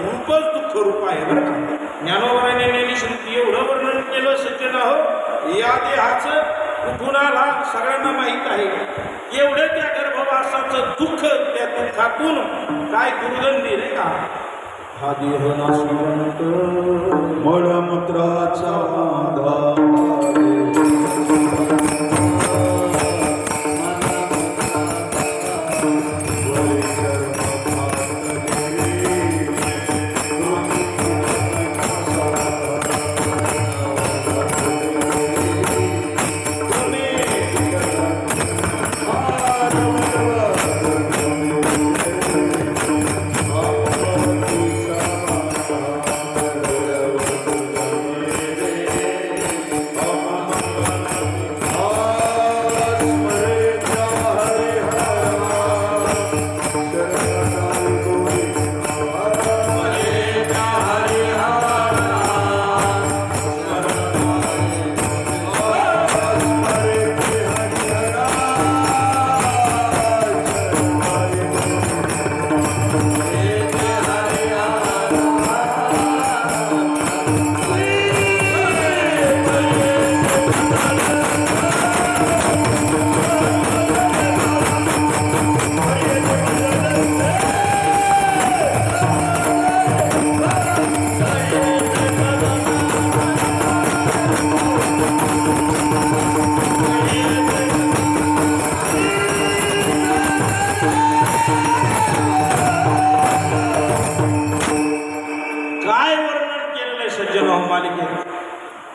रूपच दुःख रूप आहे बरं का ज्ञानोबराने ज्ञानेश्वरी एवढं वर्णन केलं सज्जन आहो या देहाचं गुणाला सगळ्यांना माहीत आहे एवढं त्या गर्भवासाचं दुःख त्या दुःखातून काय दुर्गंधी नाही का हा देह नाशवंत मळमूत्राचा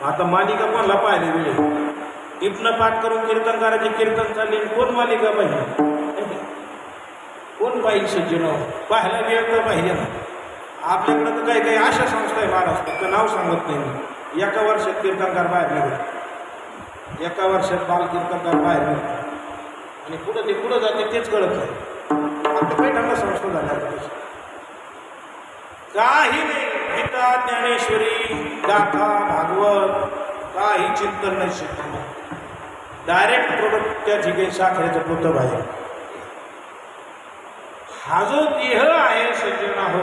आता मालिका कोणला पाहिली वेळे इथनं पाठ करून कीर्तन करायचे कीर्तन चालले कोण मालिका पाहिजे कोण पाहिजे सज्जन पाहायला वेळ तर पाहिजे ना आपल्याकडं तर काही काही अशा संस्था आहे महाराष्ट्रात नाव सांगत नाही मी एका वर्षात कीर्तनकार बाहेर निघत एका वर्षात बाल कीर्तनकार बाहेर निघत आणि पुढं ते पुढं जाते तेच कळत नाही आता काही ढंग संस्था झाल्या काही नाही गीता ज्ञानेश्वरी गाथा भागवत काही चिंतन नाही शिकत डायरेक्ट प्रोडक्ट त्या ठिकाणी साखरेचं पोतं बाहेर हा जो देह आहे सज्जन हो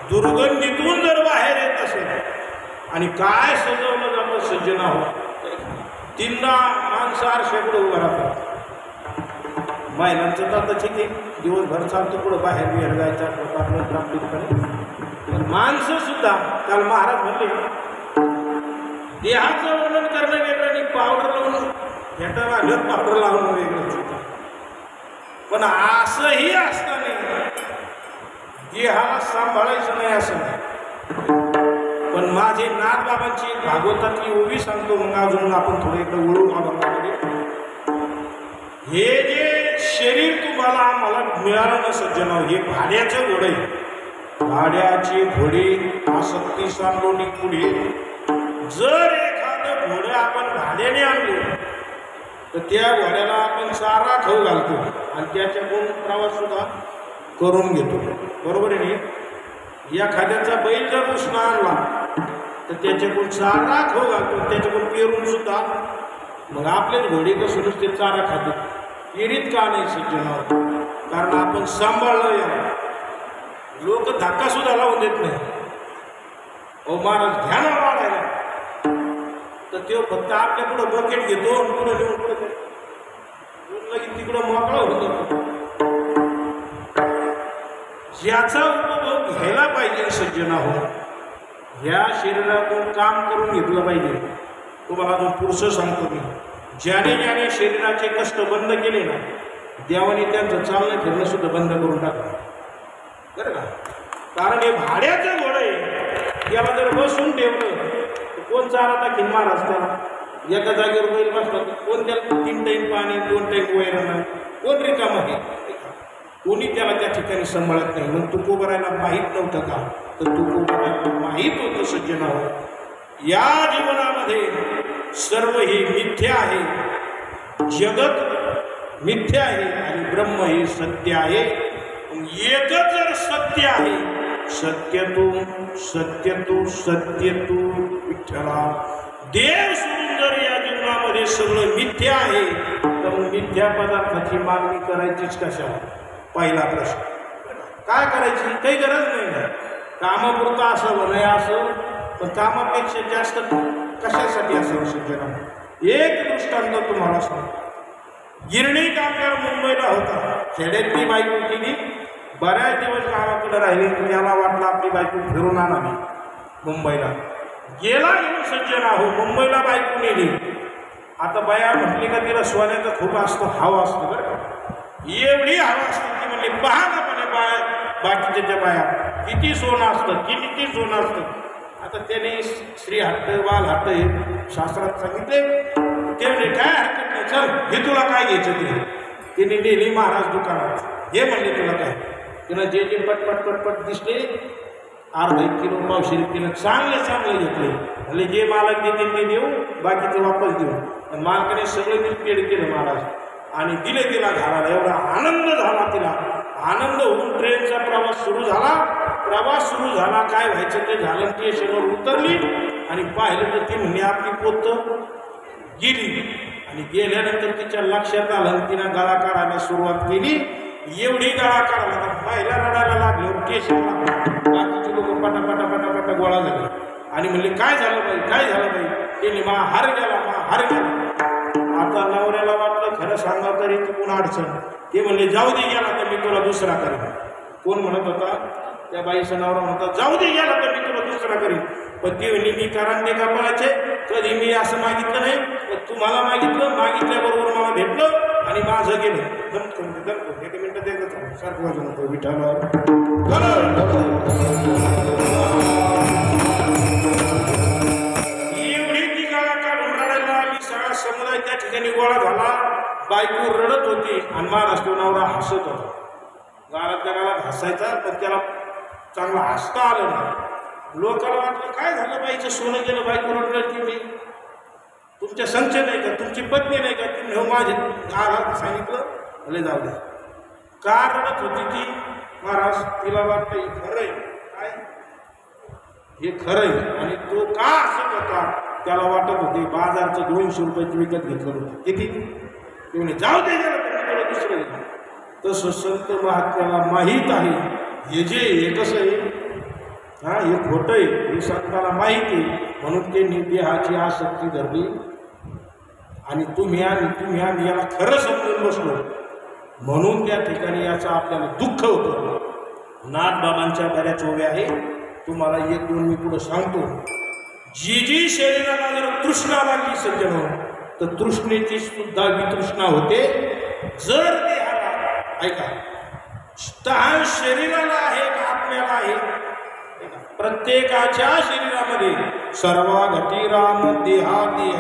दुर्गंधीतून जर बाहेर येत असेल आणि काय सजवलं जातं सज्जन हो तीनदा माणसार शेकडो उभं राहतात महिलांचं तर ठीक आहे दिवसभर चालतो पुढं बाहेर बिहेर जायचं माणसं सुद्धा काल महाराज म्हणले देहाचं वर्णन करणं वेगळं आणि पावडर लावून भेटा आल्यावर पावडर लावणं वेगळं पण असंही असतं नाही देहाला सांभाळायचं नाही असं नाही पण माझे नाथबाबांची भागवतातली ओवी सांगतो मग अजून आपण थोडं इकडे वळू हे जे शरीर तुम्हाला मला मिळालं ना सज्जन हे भाड्याचं घोडे भाड्याची घोडी आसक्ती सांगोनी पुढे जर एखादं घोडं आपण भाड्याने आणलं तर त्या घोड्याला आपण चारा खाऊ घालतो आणि त्याच्याकडून प्रवास सुद्धा करून घेतो, बरोबर आहे नाही? या खाद्याचा बैल जर उष्ण आणला तर त्याच्याकडून चारा खाऊ घालतो, त्याच्याकडून पेरून सुद्धा मग आपलेच घोडे कसं नुसते चारा खातो, पेरीत का नाही सज्जनावर? कारण आपण सांभाळलं याला. लोक धक्का सुद्धा लावून देत नाही. अहो महाराज घ्या ना वाढायला, तर तो फक्त आपल्या पुढं बकेट घेतो आणि पुढं नेऊन पुढं लगेच तिकडं मोकळा होतो. याचा उपभोग घ्यायला पाहिजे सज्जना हो. ह्या शरीरातून काम करून घेतलं पाहिजे. तुम्हाला अजून पुरुष सांगतो मी, ज्याने ज्याने शरीराचे कष्ट बंद केले ना, देवाने त्यांचं चालणं फिरणं सुद्धा बंद करून टाकलं, बरं का? कारण हे भाड्याचं घोडं आहे, याला जर बसून ठेवलं तर कोण चारा टाकीन महाराज त्याला? एका जागेवर बैल बसला तर कोण त्याला 3 टाईम पाणी 2 टाईम वैरण नाही, कोण रिकाम आहे? कोणी त्याला त्या ठिकाणी सांभाळत नाही. मग तुकोबरायला माहीत नव्हतं का? तर तुकोबरायला माहीत होतं सज्जना हो. या जीवनामध्ये सर्व हे मिथ्या आहे, जगत मिथ्या आहे आणि ब्रह्म हे सत्य आहे. एकच जर सत्य आहे, सत्य तू विठ्ठला. देव सोडून जर या जीवनामध्ये सगळं मिथ्या आहे तर मिथ्या पदार्थाची मागणी करायचीच कशाला? पहिला प्रश्न. काय करायची? काही गरज नाही ना. कामापुरतं असावं नाही असं, पण कामापेक्षा जास्त कशासाठी असावं सज्जना? एक दृष्टांत तुम्हाला सांगतो. गिरणी कामगार मुंबईला होता, खेड्यातली बायको केली, बऱ्याच दिवस गावाकडे राहिली. त्याला वाटलं आपली बायको फिरून आणावी मुंबईला. गेला घेऊन सज्जना हो, मुंबईला बायको नेली. आता बाया म्हटली का तिला सोन्याचा खूप असतो, हवा असतो, बरं का? एवढी हवा असते ती म्हणली, पहा ना म्हणे बाया, बाकीच्या बाया किती सोनं असतं, किती सोनं असतं. आता त्याने स्त्री हट्ट बाल हट्ट शास्त्रात सांगितले. ते म्हणजे काय हरकत नाही, चल हे तुला काय घ्यायचं ते. तिने नेली महाराज दुकानात. हे म्हणले तुला काय? तिनं जे जे पटपट दिसले, अर्धा 1 किलो पावशेरी तिनं चांगले घेतले. म्हणजे जे मालक देते ते देऊ, बाकीचं वापस देऊ. पण मालकाने सगळं बिल पेड केलं महाराज आणि दिले तिला घालायला. एवढा आनंद झाला तिला. आनंद होऊन ट्रेनचा प्रवास सुरू झाला. काय व्हायचं ते झालं. स्टेशनवर उतरली आणि पाहिलं तर ती म्हणजे आपली पोत गेली. आणि गेल्यानंतर तिच्या लक्षात आलं, तिनं गळा काढायला सुरुवात केली. एवढी गळा काढायला पहिला रडायला लागल्यावर स्टेशनला बाकीचे लोक पटापटा गोळा झाले आणि म्हणले काय झालं बाई? त्यांनी हार गेला. आता नवऱ्याला वाटलं खरं सांगा तरी चुकून अडचण. ते म्हणले जाऊ दे गेला तर मी तुला दुसरा करेन. कोण म्हणत होता? त्या बाईचा नवरा म्हणतात जाऊ दे गेला तर मी तुला दुसरा करेन. पण ती म्हणली मी कारण ते कपाळाचे कधी मी असं मागितलं नाही, पण तुम्हाला मागितल्याबरोबर मला भेटलं आणि माझं गेलं. दमतो 1 मिनिटं देत सारखं वाजून होतो विठाला. एवढी ती गाळा काढून रडायला आली. सगळा समुदाय त्या ठिकाणी गोळा झाला. बायको रडत होती आणि महाराज तो नवरा हसत होता. गाळातल्या गाळात हसायचा, पण त्याला चांगला हसता आलं नाही. लोकांना वाटलं काय झालं, बाईचं सोनं गेलं, बायको रडलं की मी तुमच्या संच नाही का, तुमची पत्नी नाही का? तुम्ही हो माझे गाळात सांगितलं भले जाऊ दे. का रडत होती ती महाराज? तिला वाटतं हे खरं आहे. काय हे खरं आहे? आणि तो का हसत होता? त्याला वाटत होते बाजारचं 200 रुपयाचं विकत घेतलं होतं. किती? ते म्हणे जाऊ दे गेलं तर तुला दुसरं घेतलं. तसं संत महात्म्याला माहीत आहे हे कसं आहे, हे खोटं आहे हे संताला माहिती आहे. म्हणून त्यांनी देहाची आसक्ती धरली आणि तुम्ही आम्ही याला खरं समजून बसलो. म्हणून त्या ठिकाणी याचं आपल्याला दुःख होतं. नाथबाबांच्या बऱ्याच ओव्या आहे, तुम्हाला 1-2 मी पुढं सांगतो. जी शरीराला जर तृष्णा लागली सज्जन तर तृष्णेची सुद्धा वितृष्णा होते. जर देहाला ऐका तहान शरीराला आहे का आपल्याला आहे? प्रत्येकाच्या शरीरामध्ये सर्वा घटी राम देहादेह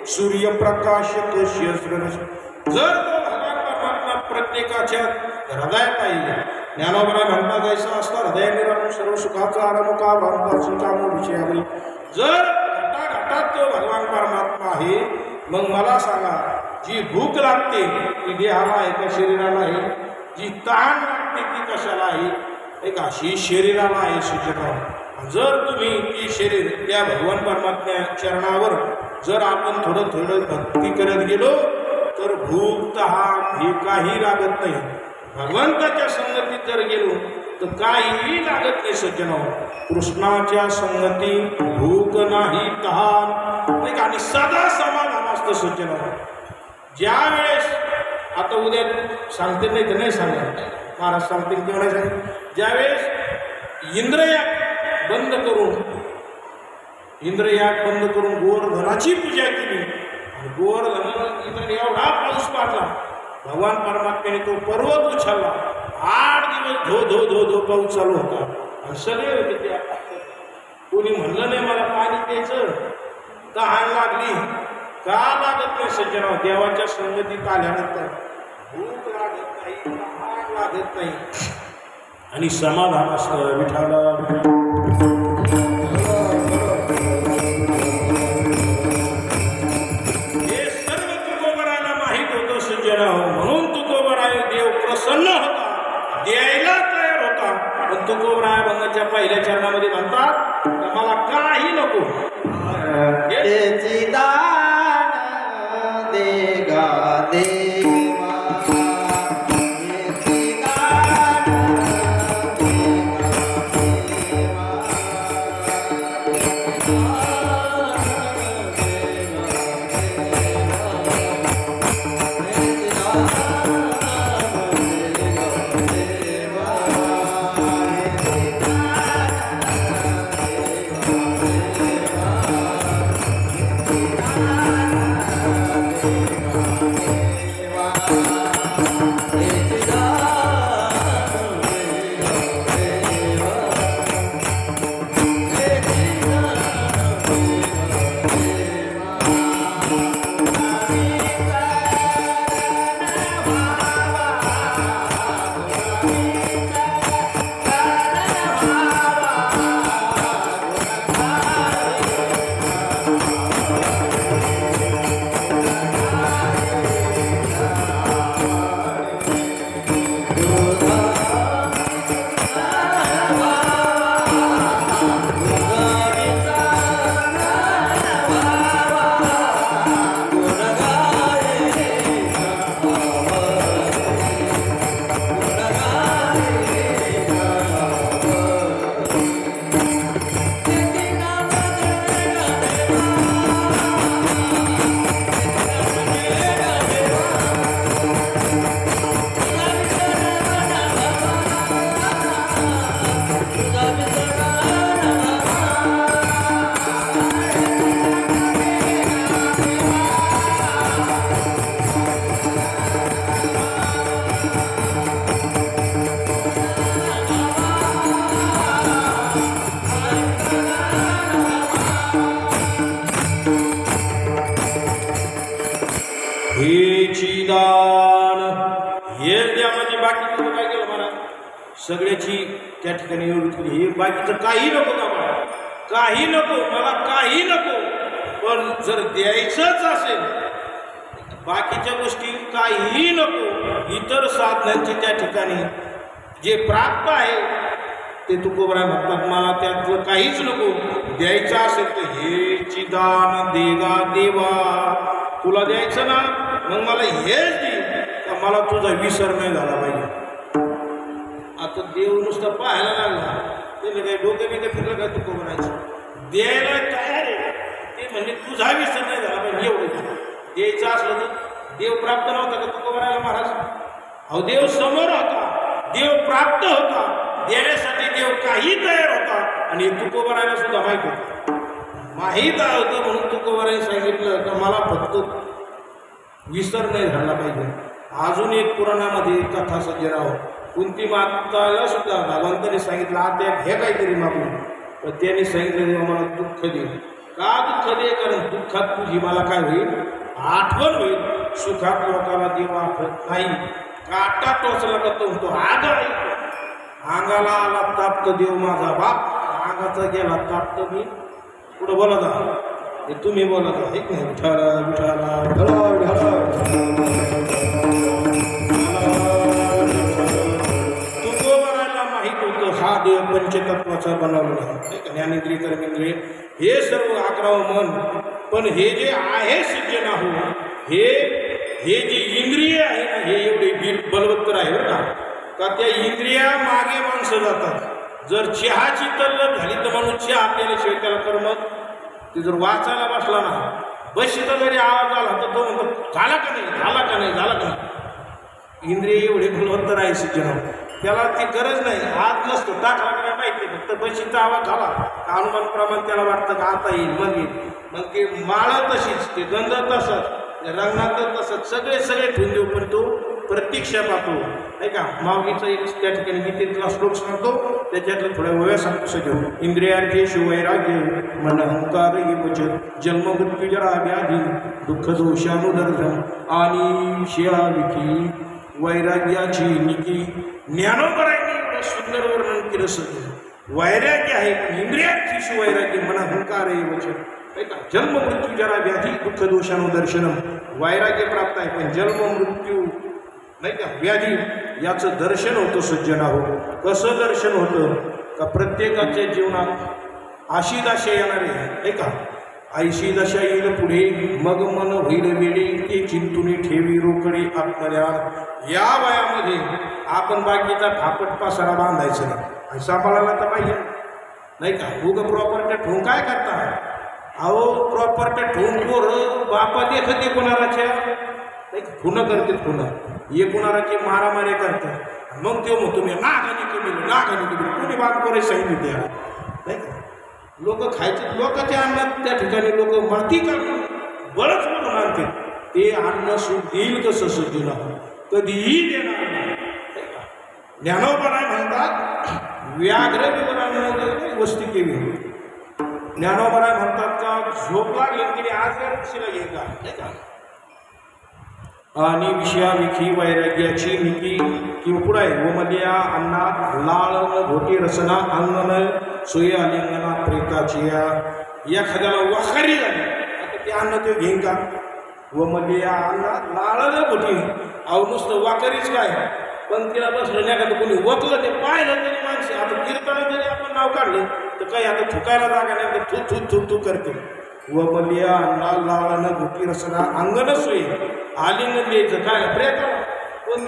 सूर्यप्रकाश जर तो भगवान परमात्मा प्रत्येकाच्या हृदयात आहे. ज्ञानोबरा म्हणता जैसा असता हृदयाने राम सर्व सुखाचा आरंभका भ्रांताची कामो विषयावरी. जर घटाघटात तो भगवान परमात्मा आहे, मग मला सांगा जी भूक लागते ती देहाला आहे का शरीराला आहे, जी तहान लागते ती कशाला आहे, एक अशी शरीराला आहे सूचना. जर तुम्ही ती शरीर त्या भगवान परमात्म्या चरणावर जर आपण थोडं थोडं भक्ती करत गेलो तर भूक तहान हे काही लागत नाही. भगवंताच्या संगतीत जर गेलो तर काहीही लागत नाही सज्जनो. कृष्णाच्या संगतीत भूक नाही तहान नाही आणि सदा समाधान असतं सज्जनो. ज्या वेळेस आता उद्या सांगते नाही तर नाही सांगणार महाराज सांगतील किंवा नाही सांगेल, ज्यावेळेस इंद्रयाग बंद करून गोवर्धनाची पूजा केली आणि गोवर्धनाला एवढा पाऊस पाडला भगवान परमात्म्याने तो पर्वत उचलला. 8 दिवस धो धो धो धो पाऊस चालू होता आणि सगळे होते त्या. कोणी म्हणलं नाही मला पाणी प्यायचं, तहान लागली का लागत नाही सज्जना. देवाच्या संगतीत आल्यानंतर भूक लागत नाही, तहान लागत नाही आणि समाधान असतं. विठाला म्हणून तुकोबराय देव प्रसन्न होता, द्यायला तयार होता. पण तुकोबराय भंगाच्या पहिल्या चरणामध्ये म्हणतात मला काही नको, दान देगा देवा, सगळ्याची त्या ठिकाणी हे बाकीचं काही नको का मला, काही नको, मला काही नको. पण जर द्यायचंच असेल बाकीच्या गोष्टी काहीही नको. इतर साधनांची त्या ठिकाणी जे प्राप्त आहे ते तुकोबराय म्हणतात मला त्यातलं काहीच नको. द्यायचं असेल तर हे चिदान देगा देवा, तुला द्यायचं ना मग मला हेच दे का मला तुझा विसर नाही झाला पाहिजे. आता देव नुसतं पाहायला लागला त्याने काही डोकं बिकं फिरलं काय तुकोबरायचं, द्यायला तयार आहे ते म्हणजे तुझा विसर नाही झाला पाहिजे. एवढं द्यायचं असलं तर देव प्राप्त नव्हता का तुकोबरायला महाराज? अहो देव समोर होता, देव प्राप्त होता, देण्यासाठी देव काही तयार होता. आणि तुकोबरायला सुद्धा माहीत होतं, माहीत होतं म्हणून तुकोबरायने सांगितलं का मला फक्त विसर नाही झाला पाहिजे. अजून एक पुराणामध्ये कथा सज्जराव कुंती माताला सुद्धा भगवंताने सांगितलं आता हे काहीतरी मागून, तर त्याने सांगितलं मला दुःख दे. का दुःख दे? कारण दुःखात तुझी मला काय होईल आठवण होईल. सुखात लोकाला देव आठवत नाही. काटा टोचला का तो आगा अंगाला आला तापत देव माझा बाप, अंगाचा गेला तापत मी पुढं बोला जा हे तुम्ही बोलत आहे एक नाही विठाला विठाला तुकोबराला माहीत होतं हा देव पंचतत्वाचा बनवलेला आहे ज्ञानेंद्रिय कर्मेंद्रिय हे सर्व 11 मन पण हे जे आहे सज्जनाहो हे जे इंद्रिय आहे ना हे एवढे बलवत्तर आहे बरं का त्या इंद्रिया मागे माणसं जातात जर चहाची तल्लत झाली तर माणूस चहा आपल्याला शिवाय त्याला करमत ते जर वाचायला बसला ना बशीचा जरी आवाज आला तर तो म्हणतो झाला का नाही झाला का नाही झाला का नाही इंद्रिय एवढे बलवत्तर आहे सज्जन त्याला ती गरज नाही हात नसतो टाकला का माहिती फक्त बशीचा आवाज झाला अनुमानप्रमाणे त्याला वाटतं का आता येईल मग ते माळ तशीच ते गंध तसंच रंगात तसंच सगळे ठेवून देऊ पण तो प्रतीक्षा पाहतो नाही का माऊलीचा एक त्या ठिकाणी गीतेतला श्लोक सांगतो त्याच्यातलं थोड्या वेळा सांगतो सगळं इंद्रियार्थे शिवैराग्य मन अहंकार जन्म मृत्यूजरा व्याधी दुःख दोषानुदर्शन आणि शियाविकी वैराग्याची निकी ज्ञानोबरांनी एवढं सुंदर वर्णन केलं सगळं वैराग्य आहे पण इंद्रियार्थी शिवैराग्य मन अहंकार जन्म मृत्यू जरा व्याधी दुःख दोषानुदर्शनम वैराग्य प्राप्त आहे पण जन्म मृत्यू नाही का व्याधी याचं दर्शन होतं सज्जनाहो कसं दर्शन होतं का प्रत्येकाच्या जीवनात अशी दशा येणार आहे का ऐशी दशा येईल पुढे मग मन होईल वेळी ते चिंतुनी ठेवी रोकडी आत्मज्ञान या वयामध्ये आपण बाकीचा फापट पासरा बांधायचं नाही आणि सांभाळायला तर पाहिजे नाही का उगं प्रॉपर्टी ठेवून काय करता अहो प्रॉपर्टी ठेवून पोरं बापा देखते कोणाराच्या नाही खुणं करतात खुणं हे कुणाराची मारामारी करतात मग ते मग तुम्ही नागाने केली कोणी बात करायची सांगितली त्या नाही का लोक खायचे लोकांच्या अन्नात त्या ठिकाणी लोक मळती करतात बरंच म्हणून आणते ते अन्न सुख देईल कसं सज्जून कधीही देणार नाही ज्ञानोबराय म्हणतात व्याघ्र विवरांमध्ये वस्ती केली ज्ञानोबराय म्हणतात का झोप लागली की आज शिला येईल का नाही का आणि विषयाविखी वैराग्याची निकी किंवा पुढे गोमल्या अन्नात लाळ घोटी रसना अंगण सोयी आलिंगना प्रेताची एखाद्याला वाखारी झाली आता ते अन्न ते घेईन का गोमल्या अन्नात लाळ घोटी अहो नुसतं वाखारीच काय पण तिला बसलं नाही का तर कोणी वकलं ते पाहिलं तरी माणसे आता कीर्तनात जरी आपण नाव काढलं तर काही आता थुकायला जागा नाही तर थू करते वमलिया अन्ना लाळन घोटी रसना अंगण सोयी आलिंगन द्यायचं काय प्रेत कोण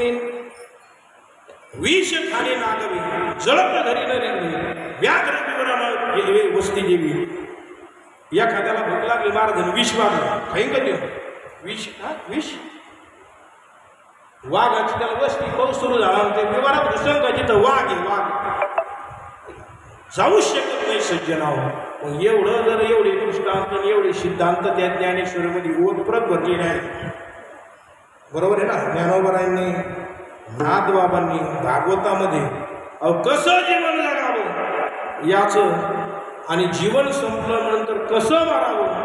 विष खाणे नागवी जळप घरी न व्याघ्र विवरानं वस्ती देवी एखाद्याला भूक लागली महाराज विष मागलं खाईन का देऊ विष विष वाघाची त्याला वस्ती पाऊस सुरू झाला ते विवारात घुसंग जिथं वाघ आहे वाघ जाऊच शकत नाही सज्जनावर पण एवढं जर एवढे दृष्टांत एवढे सिद्धांत त्या ज्ञानेश्वरीमध्ये ओतप्रत भरलेले आहे बरोबर आहे ना ज्ञानोबरायांनी नाथबाबांनी भागवतामध्ये कसं जीवन जगावं याचं आणि जीवन संपल्यानंतर कसं मारावं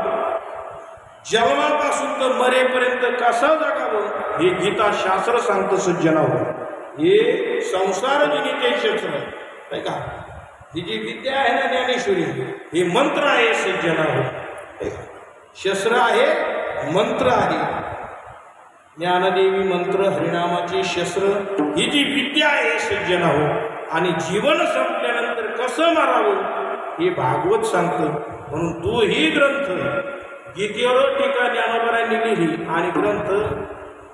जन्मापासून तर मरेपर्यंत कसं जगावं हे गीता शास्त्र सांगतं सज्जनावर हे संसारजनित क्षेत्र नाही का ही जी विद्या आहे ना ज्ञानेश्वरी हे मंत्र आहे सज्जनावर शस्त्र आहे मंत्र आहे ज्ञानदेवी मंत्र हरिनामाचे शस्त्र ही जी विद्या आहे सज्जनाहो आणि जीवन संपल्यानंतर कसं मारावं हे भागवत सांगतं म्हणून तोही ग्रंथ गीतेवर टीका ज्ञानोबरायांनी लिहिली आणि ग्रंथ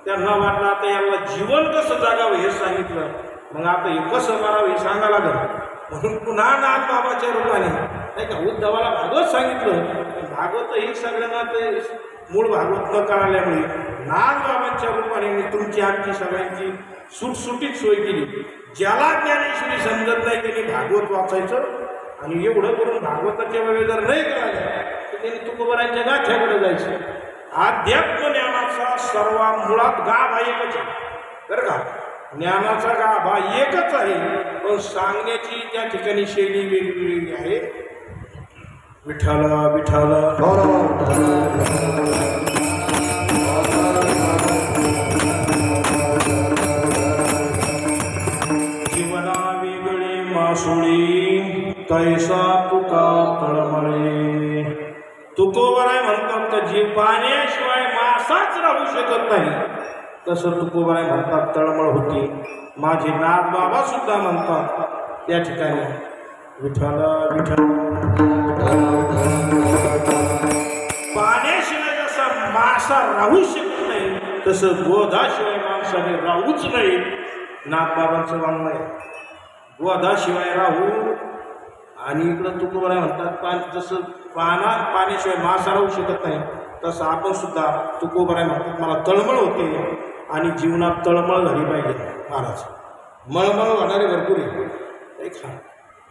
त्यांना वाटलं आता याला जीवन कसं जगावं हे सांगितलं मग आता हे कसं मारावं हे सांगा लागलं म्हणून पुन्हा नाथबाबाच्या रूपाने नाही का उद्धवाला भागवत सांगितलं भागवत ही सगळ्यांना ते मूळ भागवत न कळाल्यामुळे नाथबाबांच्या रूपाने मी तुमची आमची सगळ्यांची सुटसुटीत सोय केली ज्याला ज्ञानेश्वरी समजत नाही त्यांनी भागवत वाचायचं आणि एवढं करून भागवताच्या वेळी जर नाही कळालं तर त्यांनी तुकोबरांच्या गाठ्याकडे जायचं अध्यात्म ज्ञानाचा सर्व मुळात गाभ हा एकच आहे बरं का ज्ञानाचा गाभ हा एकच आहे पण सांगण्याची त्या ठिकाणी शैली वेगवेगळी आहे विठ्ठला विठ्ठला जीवना वेगळे मासुळी तैसा तुका तळमळे तुकोबराय जीव पाण्याशिवाय मासाच राहू शकत नाही तसं तुकोबाराय म्हणतात तळमळ होती. माझे नाथ बाबा सुद्धा म्हणतात त्या ठिकाणी विठ्ठल विठ्ठल. पाण्याशिवाय जसा मासा राहू शकत नाही तसं गोधाशिवाय माणसाने राहूच नाही. नाथबाबांचं म्हणणं आहे गोधाशिवाय राहू. आणि इकडं तुकोबाराय म्हणतात जसं पाण्याशिवाय मासा राहू शकत नाही तसं आपण सुद्धा तुकोबाराय म्हणतात मला तळमळ होते आणि जीवनात तळमळ झाली पाहिजे. महाराज मळमळ होणारे भरपूर आहे.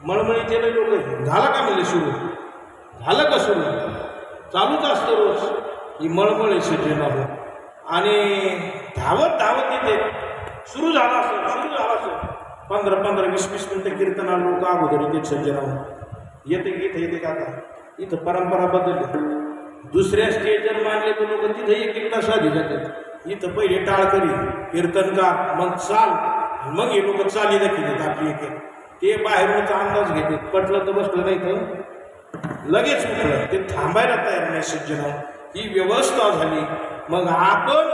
मळमळीचे लोक झालं का म्हणजे सुरू झालं का सुरू चालूच असतं रोज ही मळमळ सज्जन आणि धावत धावत येते सुरू झाला असेल 15-20 मिनिटं कीर्तना लोक अगोदर येते सज्जन येते येते का आता इथं परंपरा बदलली. दुसऱ्या स्टेजवर मानले तर लोक तिथे एक तास आधी जातात. इथं पहिले टाळकरी कीर्तनकार मग चाल मग हे लोक चाली दाखवतात आपली एक ते बाहेरूनचा अंदाज घेतात. पटलं तर बसलं नाही तर लगेच उठलं ते थांबायला तयार नाही सज्जन. ही व्यवस्था झाली. मग आपण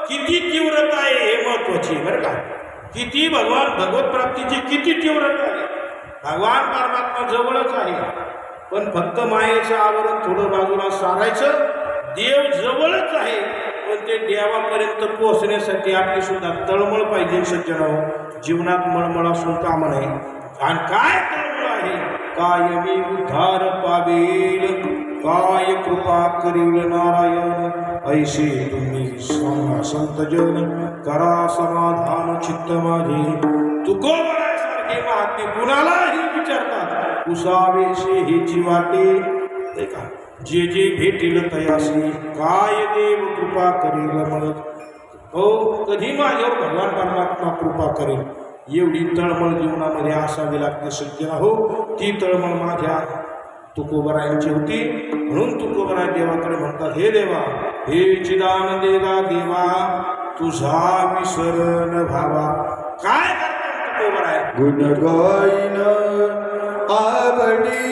किती तीव्रता आहे हे महत्वाची बरं का. किती भगवत प्राप्तीची किती तीव्रता आहे. भगवान परमात्मा जवळच आहे पण फक्त मायेचं आवरण थोडं बाजूला सारायचं. देव जवळच आहे पण ते देवापर्यंत पोहोचण्यासाठी आपली सुद्धा तळमळ पाहिजे सज्जन. जीवनात मळमळ असून काम नाही. आणि काय तळमळ आहे काय मी उद्धार पावेल काय कृपा करील नारायण ऐसे तुम्ही सांगा संत जन करा समाधान चित्त माझे. तुकोबारायसारखे महात्मे कुणालाही विचारतात उसावेशे हेची वाटे का जे जे भेटेल तयासी काय देव कृपा करेल म्हणत. हो कधी माझ्यावर भगवान परमात्मा कृपा करेल एवढी तळमळ जीवनामध्ये असावी लागते सज्जन. हो ती तळमळ माझ्या तुकोबारायांची होती. म्हणून तुकोबाराय देवाकडे म्हणतात हे देवा हे चिदान देगा देवा तुझा विसरण भावा. काय करतात तुकोबाराय गुण गाईन आवडी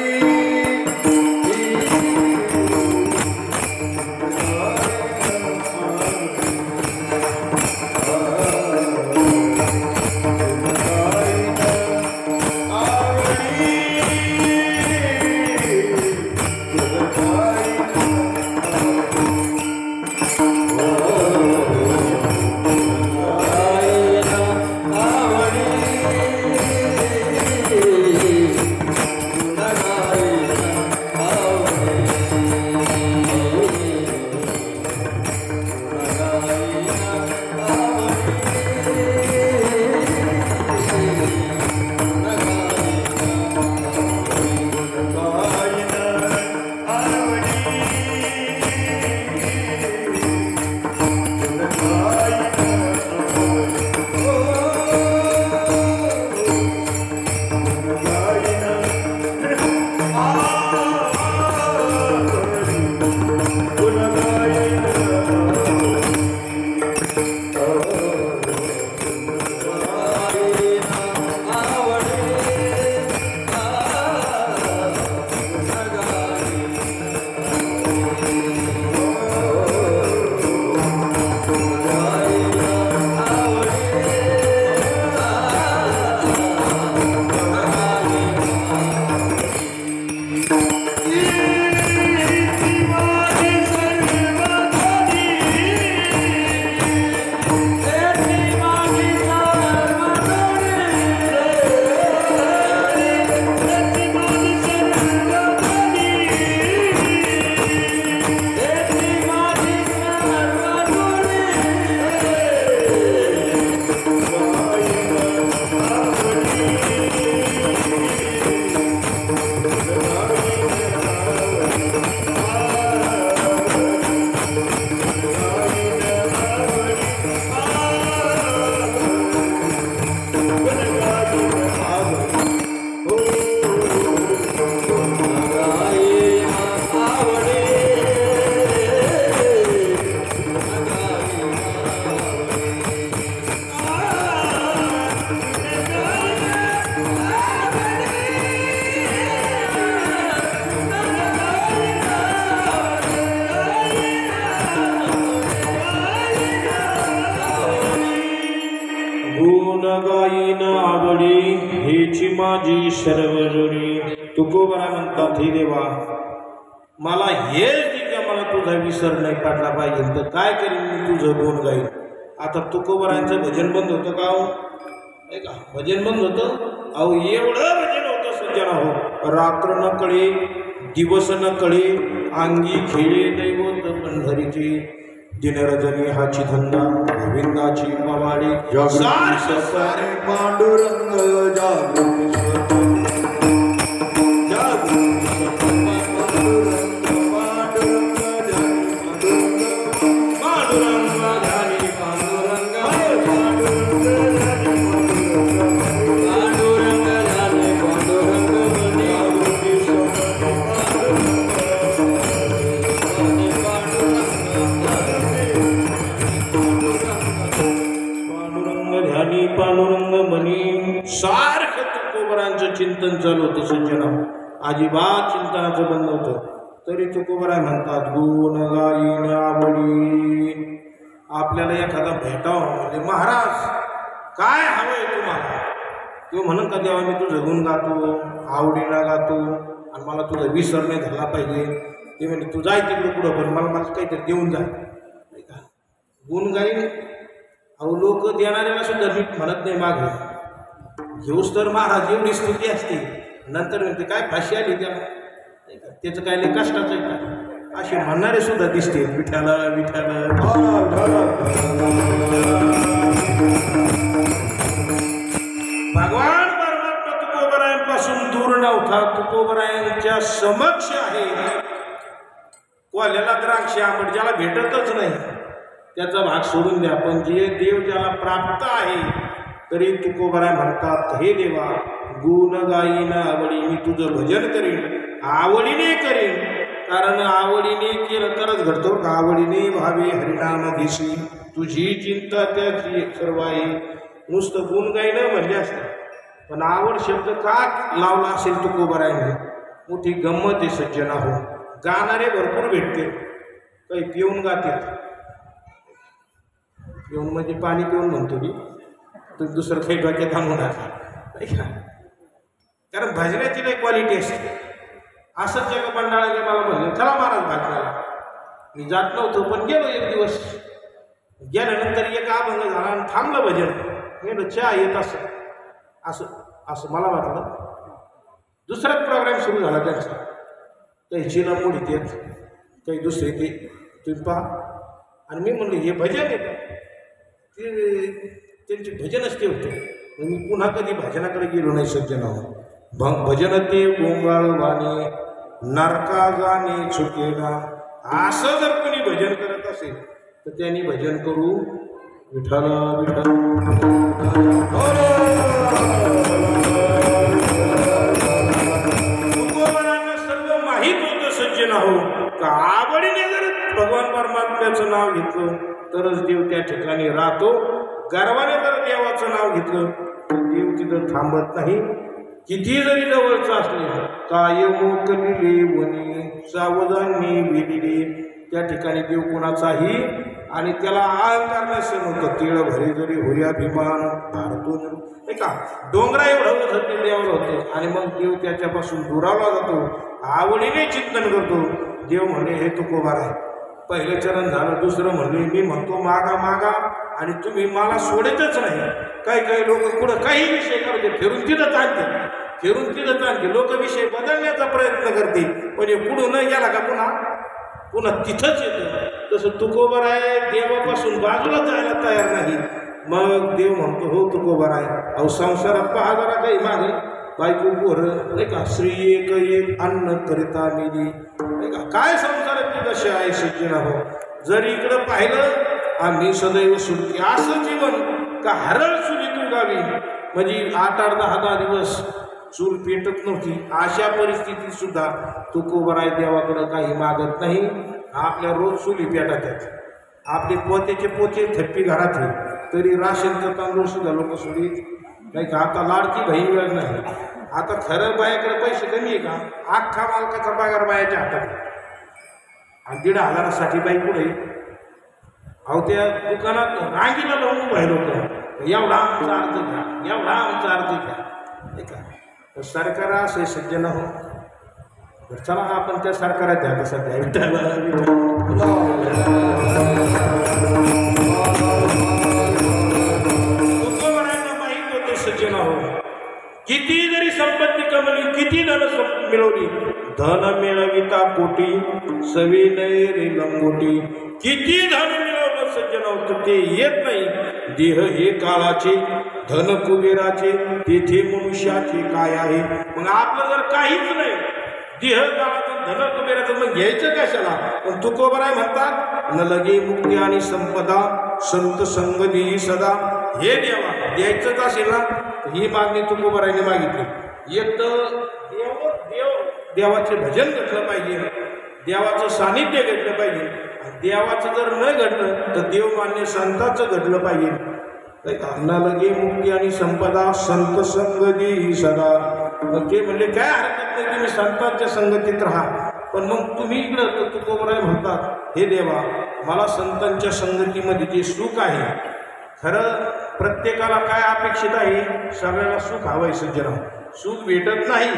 Bye. माझी सर्वजणी. तुकोबरा म्हणतात हे देवा मला हे का मला तुझा विसर नाही पडला पाहिजे तर काय करीन मी तुझं गुण गाईन. आता तुकोबरांचं भजन बंद होतं का हो नाही का भजन बंद होतं अहो एवढं भजन होतं सज्जना हो. रात्र न कळे दिवस न कळे अंगी खेळे दैवत पंढरीचे दिनरजनी हाची धंदा गोविंदाची पवाडी सारे पांडुरंग जागृती सारखं तुकोबरांचं चिंतन चालू होतं सज्जना. अजिबात चिंतनाचं बंद होतं तरी तुकोबराय म्हणतात गुण गायीन आवडी. आपल्याला एखादा भेटावं म्हणजे महाराज काय हवंय तुम्हाला तो म्हणून का देवा मी तुझं गुण गातो आवडीला गातो आणि मला तुझा विसर नाही झाला पाहिजे. ते म्हणजे तू जाय तिकडं पुढं पण मला काहीतरी देऊन जाय नाही का गुण गाईन. अहो लोक देणाऱ्याला सुद्धा नीट म्हणत नाही मागे घेऊस तर महाराज एवढी स्तुती असते नंतर म्हणते काय फाशी आली त्याला त्याचं काय लय कष्टाचं आहे का असे म्हणणारे सुद्धा दिसते विठाला विठाला. भगवान परमात्मा तुकोबरायांपासून दूर नव्हता. तुकोबरायांच्या समक्ष आहे. कोल्याला द्राक्ष आंबट ज्याला भेटतच नाही त्याचा भाग सोडून द्या पण जे देव ज्याला प्राप्त आहे तरी तुकोबराय म्हणतात हे देवा गुण गायीन आवडी. मी तुझं भजन करीन आवडीने करीन कारण आवडीने केलं तरच घडतो. आवडीने भावे हरिनाम घेशी तुझी चिंता त्याची सर्व आहे. नुसतं गुण गायनं म्हणले असतं पण आवड शब्द का लावला असेल तुकोबरायने मोठी गंमत आहे सज्जना हो. गाणारे भरपूर भेटते काही पिऊन गातात पिऊन म्हणजे पाणी पिऊन म्हणतो मी तर दुसरं काही डोक्यात आणू नका कारण भजनाची काही क्वालिटी असते. असंच एका मंडळाने मला म्हणलं चला महाराज भजनाला. मी जात नव्हतो पण गेलो एक दिवस गेल्यानंतर एक अभंग झाला आणि थांबलं भजन. गेलो चहा येत असं असं असं मला वाटलं. दुसराच प्रोग्राम सुरू झाला त्यांचा काही चिला मोडीत येत काही दुसरे ते तुम्ही पहा आणि मी म्हणलं हे भजन आहे ते त्यांचे भजनच ते होते. मी पुन्हा कधी भजनाकडे गेलो नाही सज्जना. भजन ते गोंगाळ गाणे नरका गाणे चुकेला. असं जर कोणी भजन करत असेल तर त्यांनी भजन करू विठ्ठल विठ्ठल. तुकोबरांना सर्व माहीत होतं सज्जना हो का आवडीने जर भगवान परमात्म्याचं नाव घेतलं तरच देव त्या ठिकाणी राहतो. गर्वाने जर देवाचं नाव घेतलं तर देव तिथं थांबत नाही. किती जरी जवळचं असले काय मोकलिले वनी सावधानी विदिले त्या ठिकाणी देव कोणाचाही आणि त्याला अहंकार नसेल होतं. तिळ भरे जरी होया अभिमान भारतून नाही का डोंगरा एवढं होतं देवाला होतं आणि मग देव त्याच्यापासून दुरावला जातो. आवडीने चिंतन करतो. देव म्हणे हे तुकोबार आहे. पहिलं चरण झालं. दुसरं म्हणले मी म्हणतो मागा मागा आणि तुम्ही मला सोडतच नाही. काही काही लोक पुढं काही विषय करते फिरून तिथं आणते फिरून तिथं आणते लोक विषय बदलण्याचा प्रयत्न करते पण हे पुढं न गेला का पुन्हा पुन्हा तिथंच येतं. तसं तुकोबार आहे देवापासून बाजूला जायला तयार नाही. मग देव म्हणतो हो तुकोबार आहे. अहो संसारात पहा जरा काही मागे बायको पोरं नाही का श्री एक एक अन्न करिता मिली नाही का काय संसाराची दशा आहे सज्जना हो. जर इकडं पाहिलं आम्ही सदैव सुटकी असं जीवन का हरळ चुलीतून गावी म्हणजे 8-8, 10-10 दिवस चूल पेटत नव्हती. अशा परिस्थितीत सुद्धा तुकोबराय देवाकडं काही मागत नाही. आपल्या रोज चुली पेटत आहेत. आपले पोत्याचे पोते थप्पी घरात आहे तरी राशनचं तांदूळ सुद्धा लोक सोडीत नाही का. आता लाडकी बहीण वेळ नाही. आता खरं बायाकडे पैसे कमी आहे का. अख्खा मालकाचा पगार बायाच्या हातात आणि 1,500साठी बाई पुढे. अहो त्या दुकानात रांगीला लावून उभं आहे लोक एवढा आमचा अर्ज घ्या एवढा आमचा अर्ज घ्या नाही का. तर सरकार असे सज्जन हो. तर चला आपण त्या सरकारात द्या कसं द्या तुकोबरायांना माहीत होते सज्जन हो. किती जरी संपत्ती कमवली, किती धन मिळवली, धन मिळविता कोटी सविनय रे लंगोटी. किती धन मिळवलं सज्जन होतं ते येत नाही. देह हे काळाचे, धन कुबेराचे, तेथे मनुष्याचे काय आहे. मग आपलं जर काहीच नाही, देह काळाचं, धन कुबेराचं, मग घ्यायचं कशाला. पण तुकोबराय म्हणतात न लगे मुक्ती आणि संपदा संत संग देई सदा. हे देवा द्यायचंच असेल ना, ही मागणी तुकोबरायने मागितली. एक तर देवाचे भजन घडलं पाहिजे, देवाचं सानिध्य घडलं पाहिजे. देवाचं जर न घडलं तर देवमान्य संतांचं घडलं पाहिजे. न लगे मुक्ती आणि संपदा संत संग देई सदा. मग ते म्हणले काय हरकत नाही, तुम्ही संतांच्या संगतीत राहा. पण मग तुम्ही इकडं तुकोबराय म्हणतात हे देवा मला संतांच्या संगतीमध्ये जे सुख आहे, खरं प्रत्येकाला काय अपेक्षित आहे, सगळ्याला सुख हवंय सज्जन. सुख भेटत नाही,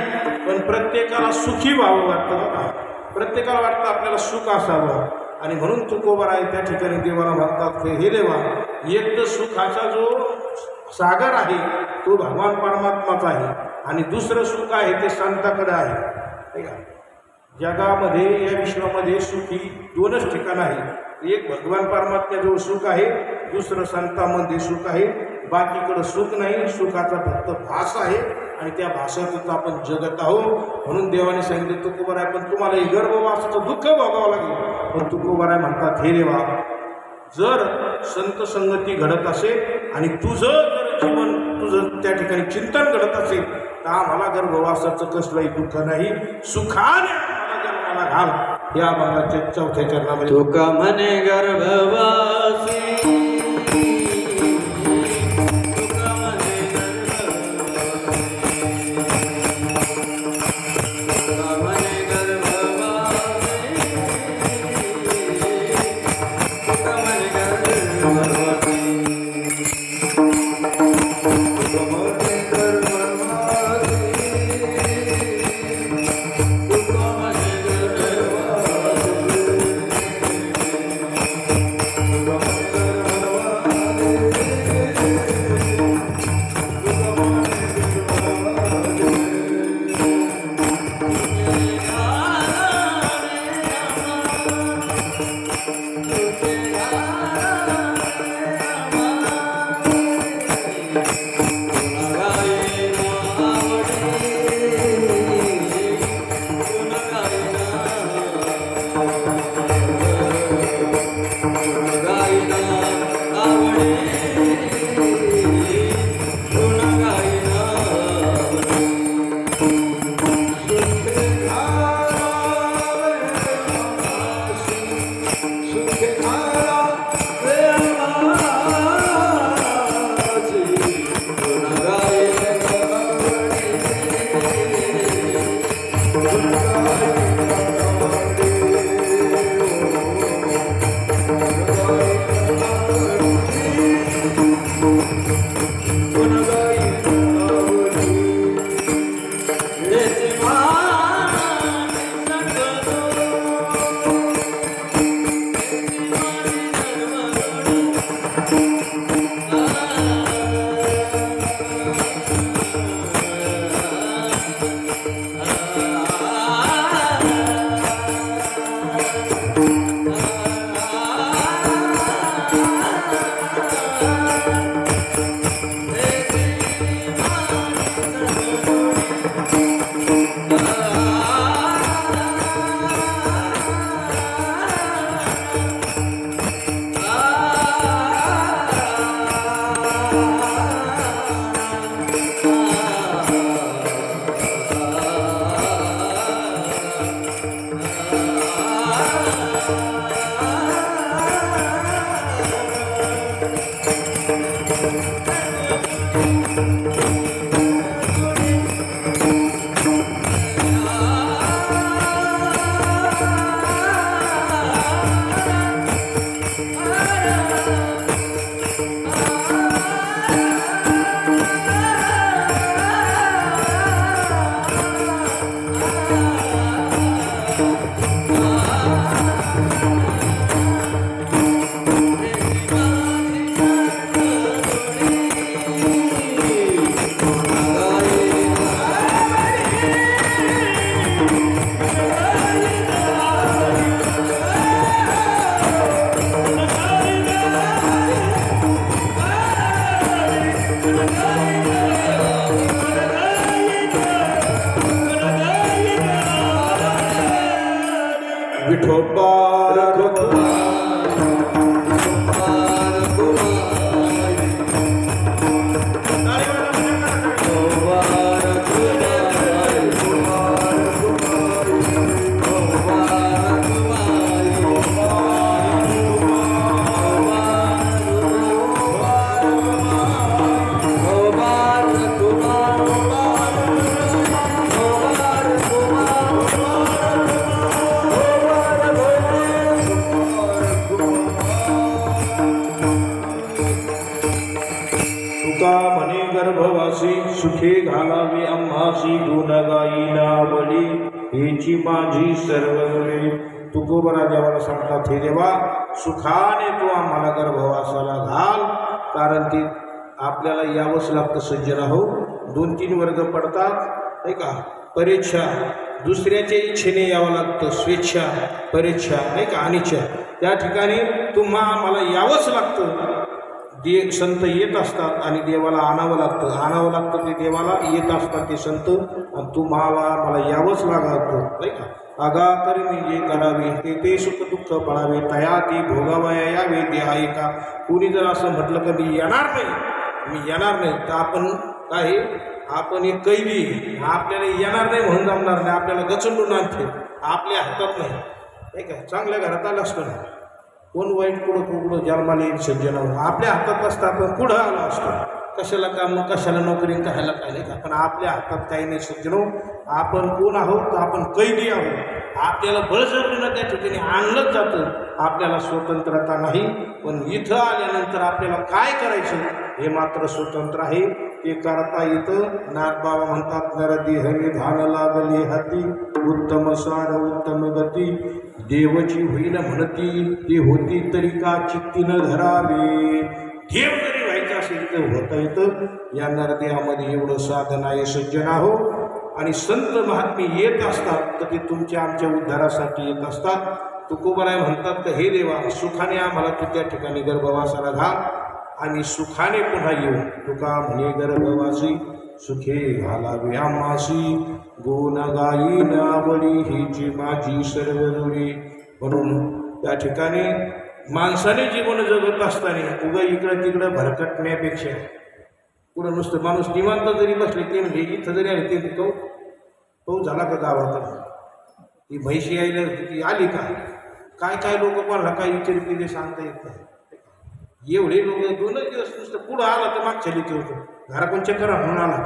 पण प्रत्येकाला सुखी व्हावं वाटतं बघा. प्रत्येकाला वाटतं आपल्याला सुख असावं. आणि म्हणून तुकोबराय त्या ठिकाणी देवाला म्हणतात की हे देवा, एक तर सुखाचा जो सागर आहे तो भगवान परमात्माचा आहे, आणि दुसरं सुख आहे ते संताकडे आहे. जगामध्ये या विश्वामध्ये सुखी दोनच ठिकाण आहे. एक भगवान परमात्म्याजवळ सुख आहे, दुसरं संतांमध्ये सुख आहे. बाकीकडं सुख नाही, सुखाचा फक्त भास आहे, आणि त्या भासातच आपण जगत आहोत. म्हणून देवाने सांगितलं तुकोबराय पण तुम्हाला हे गर्भवासाचं दुःख भोगावं लागेल. पण तुकोबराय म्हणतात हे देवा, जर संत संगती घडत असेल आणि तुझं जर जीवन, तुझं त्या ठिकाणी चिंतन घडत असेल, तर आम्हाला गर्भवासाचं कसलंही दुःख नाही, सुखाने आम्हाला जन्माला घाल. या भागाच्या 4थ्या चरणामध्ये तुका म्हणे गर्भवासी, विठोबा सुखे घालावे आम्हासी गुण गायीना बळी हेची माझी सर्वगुणे. तुकोबरा देवाला सांगतात, हे देवा सुखाने तू आम्हाला गर्भवासाला घाल, कारण ते आपल्याला यावंच लागतं. सज्जन हो, 2-3 वर्ग पडतात नाही का. परीक्षा दुसऱ्याच्या इच्छेने यावं लागतं, स्वेच्छा परीक्षा नाही का, अनिच्छा. त्या ठिकाणी तुम्हा आम्हाला यावंच लागतं. संत येत असतात आणि देवाला आणावं लागतं ते देवाला येत असतात ते संत, आणि तुम्हाला मला यावंच लागतं नाही का. आगा करी जे करावे ते सुख दुःख पळावे, तया ते भोगावया यावे ते आहे का. कुणी जर असं म्हटलं की मी येणार नाही तर आपण काय, आपण एक कैदी, आपल्याला येणार नाही म्हणून जमणार नाही, आपल्याला गचंडून आणते, आपल्या हातात नाही का. चांगल्या घरात आलं असतो ना, कोण वाईट पुढं जन्माला येईल सज्जन, आपल्या हातात असतं, आपण पुढं आलो असतो. कशाला काम, कशाला नोकरी, कशाला काय नाही का. पण आपल्या हातात काही नाही सज्जनो. आपण कोण आहोत, तर आपण कैदी आहोत. आपल्याला बळजबरीनं त्या ठिकाणी आणलंच जातं, आपल्याला स्वतंत्रता नाही. पण इथं आल्यानंतर आपल्याला काय करायचं हे मात्र स्वतंत्र आहे, ते करता येतं. नाथबाबा म्हणतात, नरदेह निधान लागले हाती, उत्तम सार उत्तम गती, देवची होईल म्हणती ते होती तरी का चित्ती न धरावे. देव जरी व्हायचं असेल तर होता येतं. या नरदेहामध्ये एवढं साधन आहे सज्जन हो. आणि संत महात्मे येत असतात तर ते तुमच्या आमच्या उद्धारासाठी येत असतात. तुकोबराय म्हणतात की हे देवा सुखाने आम्हाला तू त्या ठिकाणी गर्भवासाला घाल, आणि सुखाने पुन्हा येऊ. तुका म्हणे गर्भवासी सुखे घालावे आम्हासी, गुण गायीना बळी हिची माझी सर्वदुरी. म्हणून त्या ठिकाणी माणसाने जीवन जगत असताना उगा इकडं तिकडं भरकटण्यापेक्षा, पुढं नुसतं माणूस निवांत जरी बसले ते म्हणजे इथं जरी आले ते तो झाला का गावात, ती म्हैशी यायला ती आली का, काय लोक कोणाला काय विचारते ते सांगता येत नाही. एवढे लोक 2 दिवस नुसतं पुढं आला तर मागच्या लिखी होतं, घराकडून चक्कर म्हणून आला,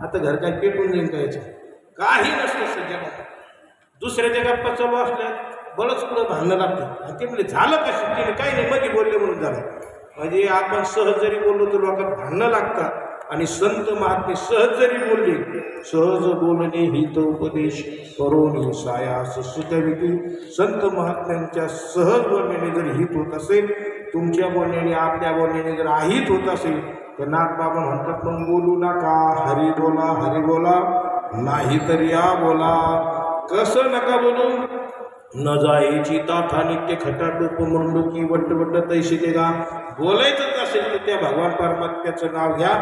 आता घर काय पेटून देईन काय काही नसतं सज्जन. दुसऱ्याच्या गप्पा चालू असल्या बळच पुढं भांडणं लागतं. आणि ते म्हणजे झालं कशी, तिने काही नाही मध्ये बोलले म्हणून झालं. म्हणजे आपण सहज जरी बोललो तर लोकांना भांडणं लागतात. आणि संत महात्मे सहज जरी बोलले, सहज बोलणे हित उपदेश करोनी सायास सुतविती. संत महात्म्यांच्या सहज बोलण्याने जर हित होत असेल, तुमच्या बोलण्याने आपल्या बोलण्याने जर अहित होत असेल, तर नाथबाबा म्हणतात मग बोलू नका, हरी बोला नाही तर या बोला. कसं नका बोलू, न जायची ताथा नित्य खटाटोप मंडुकी वट्ट तैशी ते गा. बोलायचंच असेल तर त्या भगवान परमात्म्याचं नाव घ्या,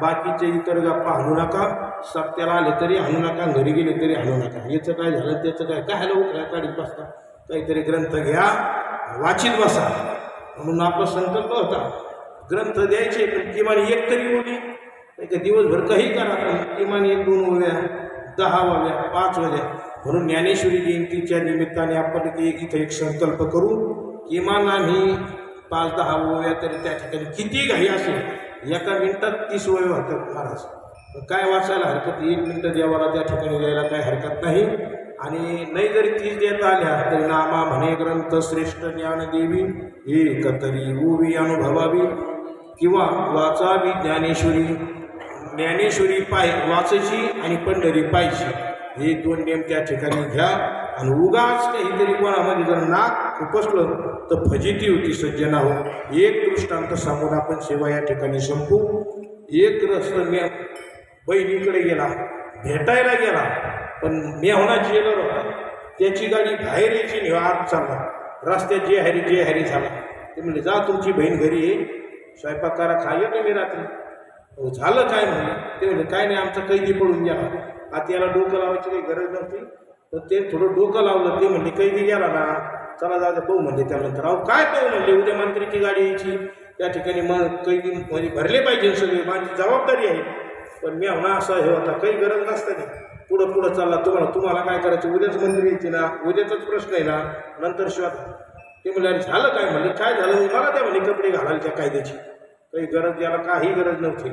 बाकीचे इतर गप्पा हाणू नका. सत्याला आले तरी हाणू नका, घरी गेले तरी हाणू नका. याचं काय झालं त्याचं काय हॅलो काढीत बसता, काहीतरी ग्रंथ घ्या वाचित बसा. म्हणून आपला संकल्प होता ग्रंथ द्यायचे, पण किमान एक तरी ओळी, दिवसभर काही करा, पण किमान 1-2 ओव्या, 10 ओव्या, 5 ओव्या. म्हणून ज्ञानेश्वरी जयंतीच्या निमित्ताने आपण इथं एक संकल्प करू, किमान आम्ही 5-10 ओव्या तरी त्या ठिकाणी किती घाई असेल, 1 मिनिटात 30 ओव्या होतात महाराज. काय वाचायला हरकत, 1 मिनिट देवाला त्या ठिकाणी द्यायला काय हरकत नाही. आणि नाही जरी 30 देता आल्या तरी नामा म्हणे ग्रंथ श्रेष्ठ ज्ञानदेवी, एकतरी ओवी अनुभवावी. किंवा वाचावी ज्ञानेश्वरी पाय वाचायची आणि पंढरी पायची, हे 2 नेम त्या ठिकाणी घ्या. आणि उगाच काहीतरी कोणामध्ये जर नाक उपसलं तर फजिती होती सज्जना हो. एक दृष्टांत सांगून आपण सेवा या ठिकाणी संपू. एक रस्ता बहिणीकडे गेला, भेटायला गेला, पण मेहना जेलर होता, त्याची गाडी बाहेर यायची नाही, आत चालला, रस्त्यात जे हरी झाला. ते म्हणजे जा तुमची बहीण घरी ये, स्वयंपाक करा, खायला तुम्ही रात्री. झालं काय म्हणले, ते म्हणजे काय नाही, आमचा कैदी पडून गेला. आता याला डोकं लावायची काही गरज नव्हती. तर ते थोडं डोकं लावलं. ते म्हणले कैदी गेला ना, चला जाऊ पाहू म्हणले. त्यानंतर अहो काय पाहू म्हणले, उद्या मंत्रीची गाडी यायची त्या ठिकाणी, मग कैदी म्हणजे भरले पाहिजे सगळे, माझी जबाबदारी आहे. पण मी म्हणा असं हे होता, काही गरज नसतं. पुढं पुढं चालला, तुम्हाला काय करायचं, उद्याच मंत्री यायची ना, उद्याचाच प्रश्न आहे ना, नंतर शिवाय. ते म्हणले अरे झालं काय, म्हणले काय झालं, मला त्या म्हणे कपडे घालायच्या कायद्याची काही गरज, याला काही गरज नव्हती.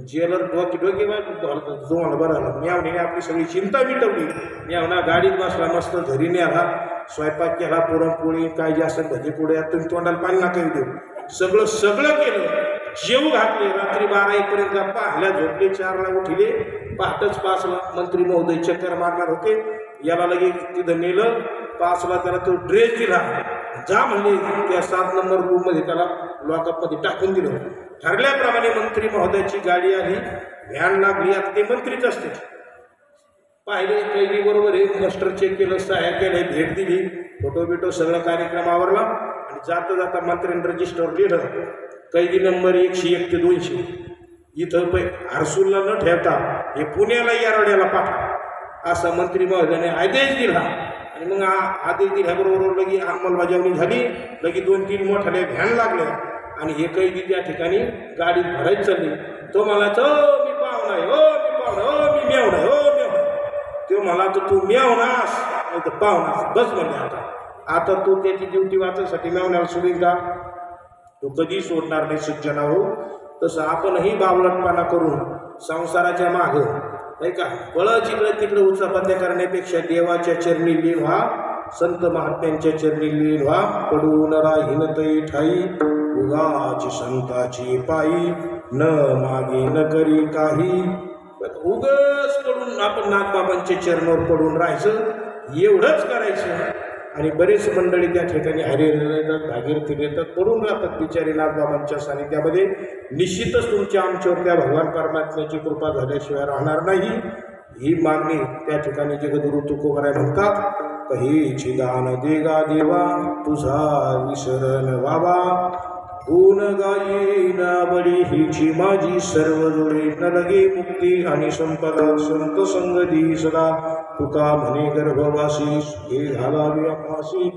जेलर डोके तुम्हाला बरं झालं. म्यावणीने आपली सगळी चिंता मिटवली. म्यावणा गाडीत बसला, मस्त घरी न्याला, स्वयंपाक केला, पुरणपोळी काय जे असेल भजी पोळ्या, तुम्ही तोंडाला पाणी नका देऊ, सगळं केलं. जेव घातले. रात्री 12-1 पर्यंत गप्पा हल्ल्या, झोपले. 4ला उठले. पहाटच 5ला मंत्री महोदय चक्कर मारणार होते. याला लगेच तिथं नेलं. 5ला त्याला तो ड्रेस दिला, जा म्हणले त्या 7 नंबर रूममध्ये त्याला लॉकअपमध्ये टाकून दिलं. ठरल्याप्रमाणे मंत्री महोदयाची गाडी आली, व्हॅन लागली. आता ते मंत्रीच असते. पाहिले कैदी बरोबर हे मास्टर चेक केलं, सहाय्य केलं, भेट दिली, फोटो बिटो सगळा कार्यक्रम आवरला. आणि जाता जाता मंत्र्यांनी रजिस्टरवर लिहिलं कैदी नंबर 101 ते 200. इथं हर्सूलला न ठेवता हे पुण्याला यारड्याला पाठवा, असा मंत्री महोदयाने आदेश दिला. आणि मग आदेश दिल्याबरोबर लगी अंमलबजावणी झाली. लगी 2-3 मोठ्याल्या व्हॅन लागल्या. आणि हे कैदी त्या ठिकाणी गाडीत भरायच चालली. तो मला मी पाहुणा आहे, हो मी पाहुणा, हो मी मेवणा, हो मेवणा. तो मला तू मेवणास नाही तर पाहुणास, बस म्हणजे आता तू त्याची ड्युटी वाचण्यासाठी मेवण्याला सोडील का, तो कधी सोडणार नाही. सज्जना हो, तसं आपणही बावलटपणा करून संसाराच्या मागं नाही का बळच इकडे तिकडे उचापत्या करण्यापेक्षा देवाच्या चरणी लीन व्हा, संत महात्म्यांच्या चरणी लीन व्हा. पडून राहीन ठाई उगाची संताची पायी, न मागे न करी काही. उगाच पडून आपण नागबाबांच्या चरणावर पडून राहायचं, एवढंच करायचं. आणि बरेच मंडळी त्या ठिकाणी हरिहरेला येतात, भागीरथीला येतात, पडून राहतात बिचारी नागबाबांच्या सानिध्यामध्ये. निश्चितच तुमच्या आमच्यावर त्या भगवान परमात्म्याची कृपा झाल्याशिवाय राहणार नाही. ही मागणी त्या ठिकाणी जगद्गुरु तुकोबराय म्हणतात, कहीची दान देगा देवा तुझा विसरण व्हावा, गुण गायीन बळी हिची माझी सर्व जोडी, न लगे मुक्ती आणि संपदा संत संगती सदा. तुका म्हणे गर्भवासी हे घालावी अपासी,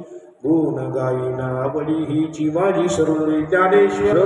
गुण गायीना बळी हिची माझी सर्व जोडी. ज्ञानेश्वर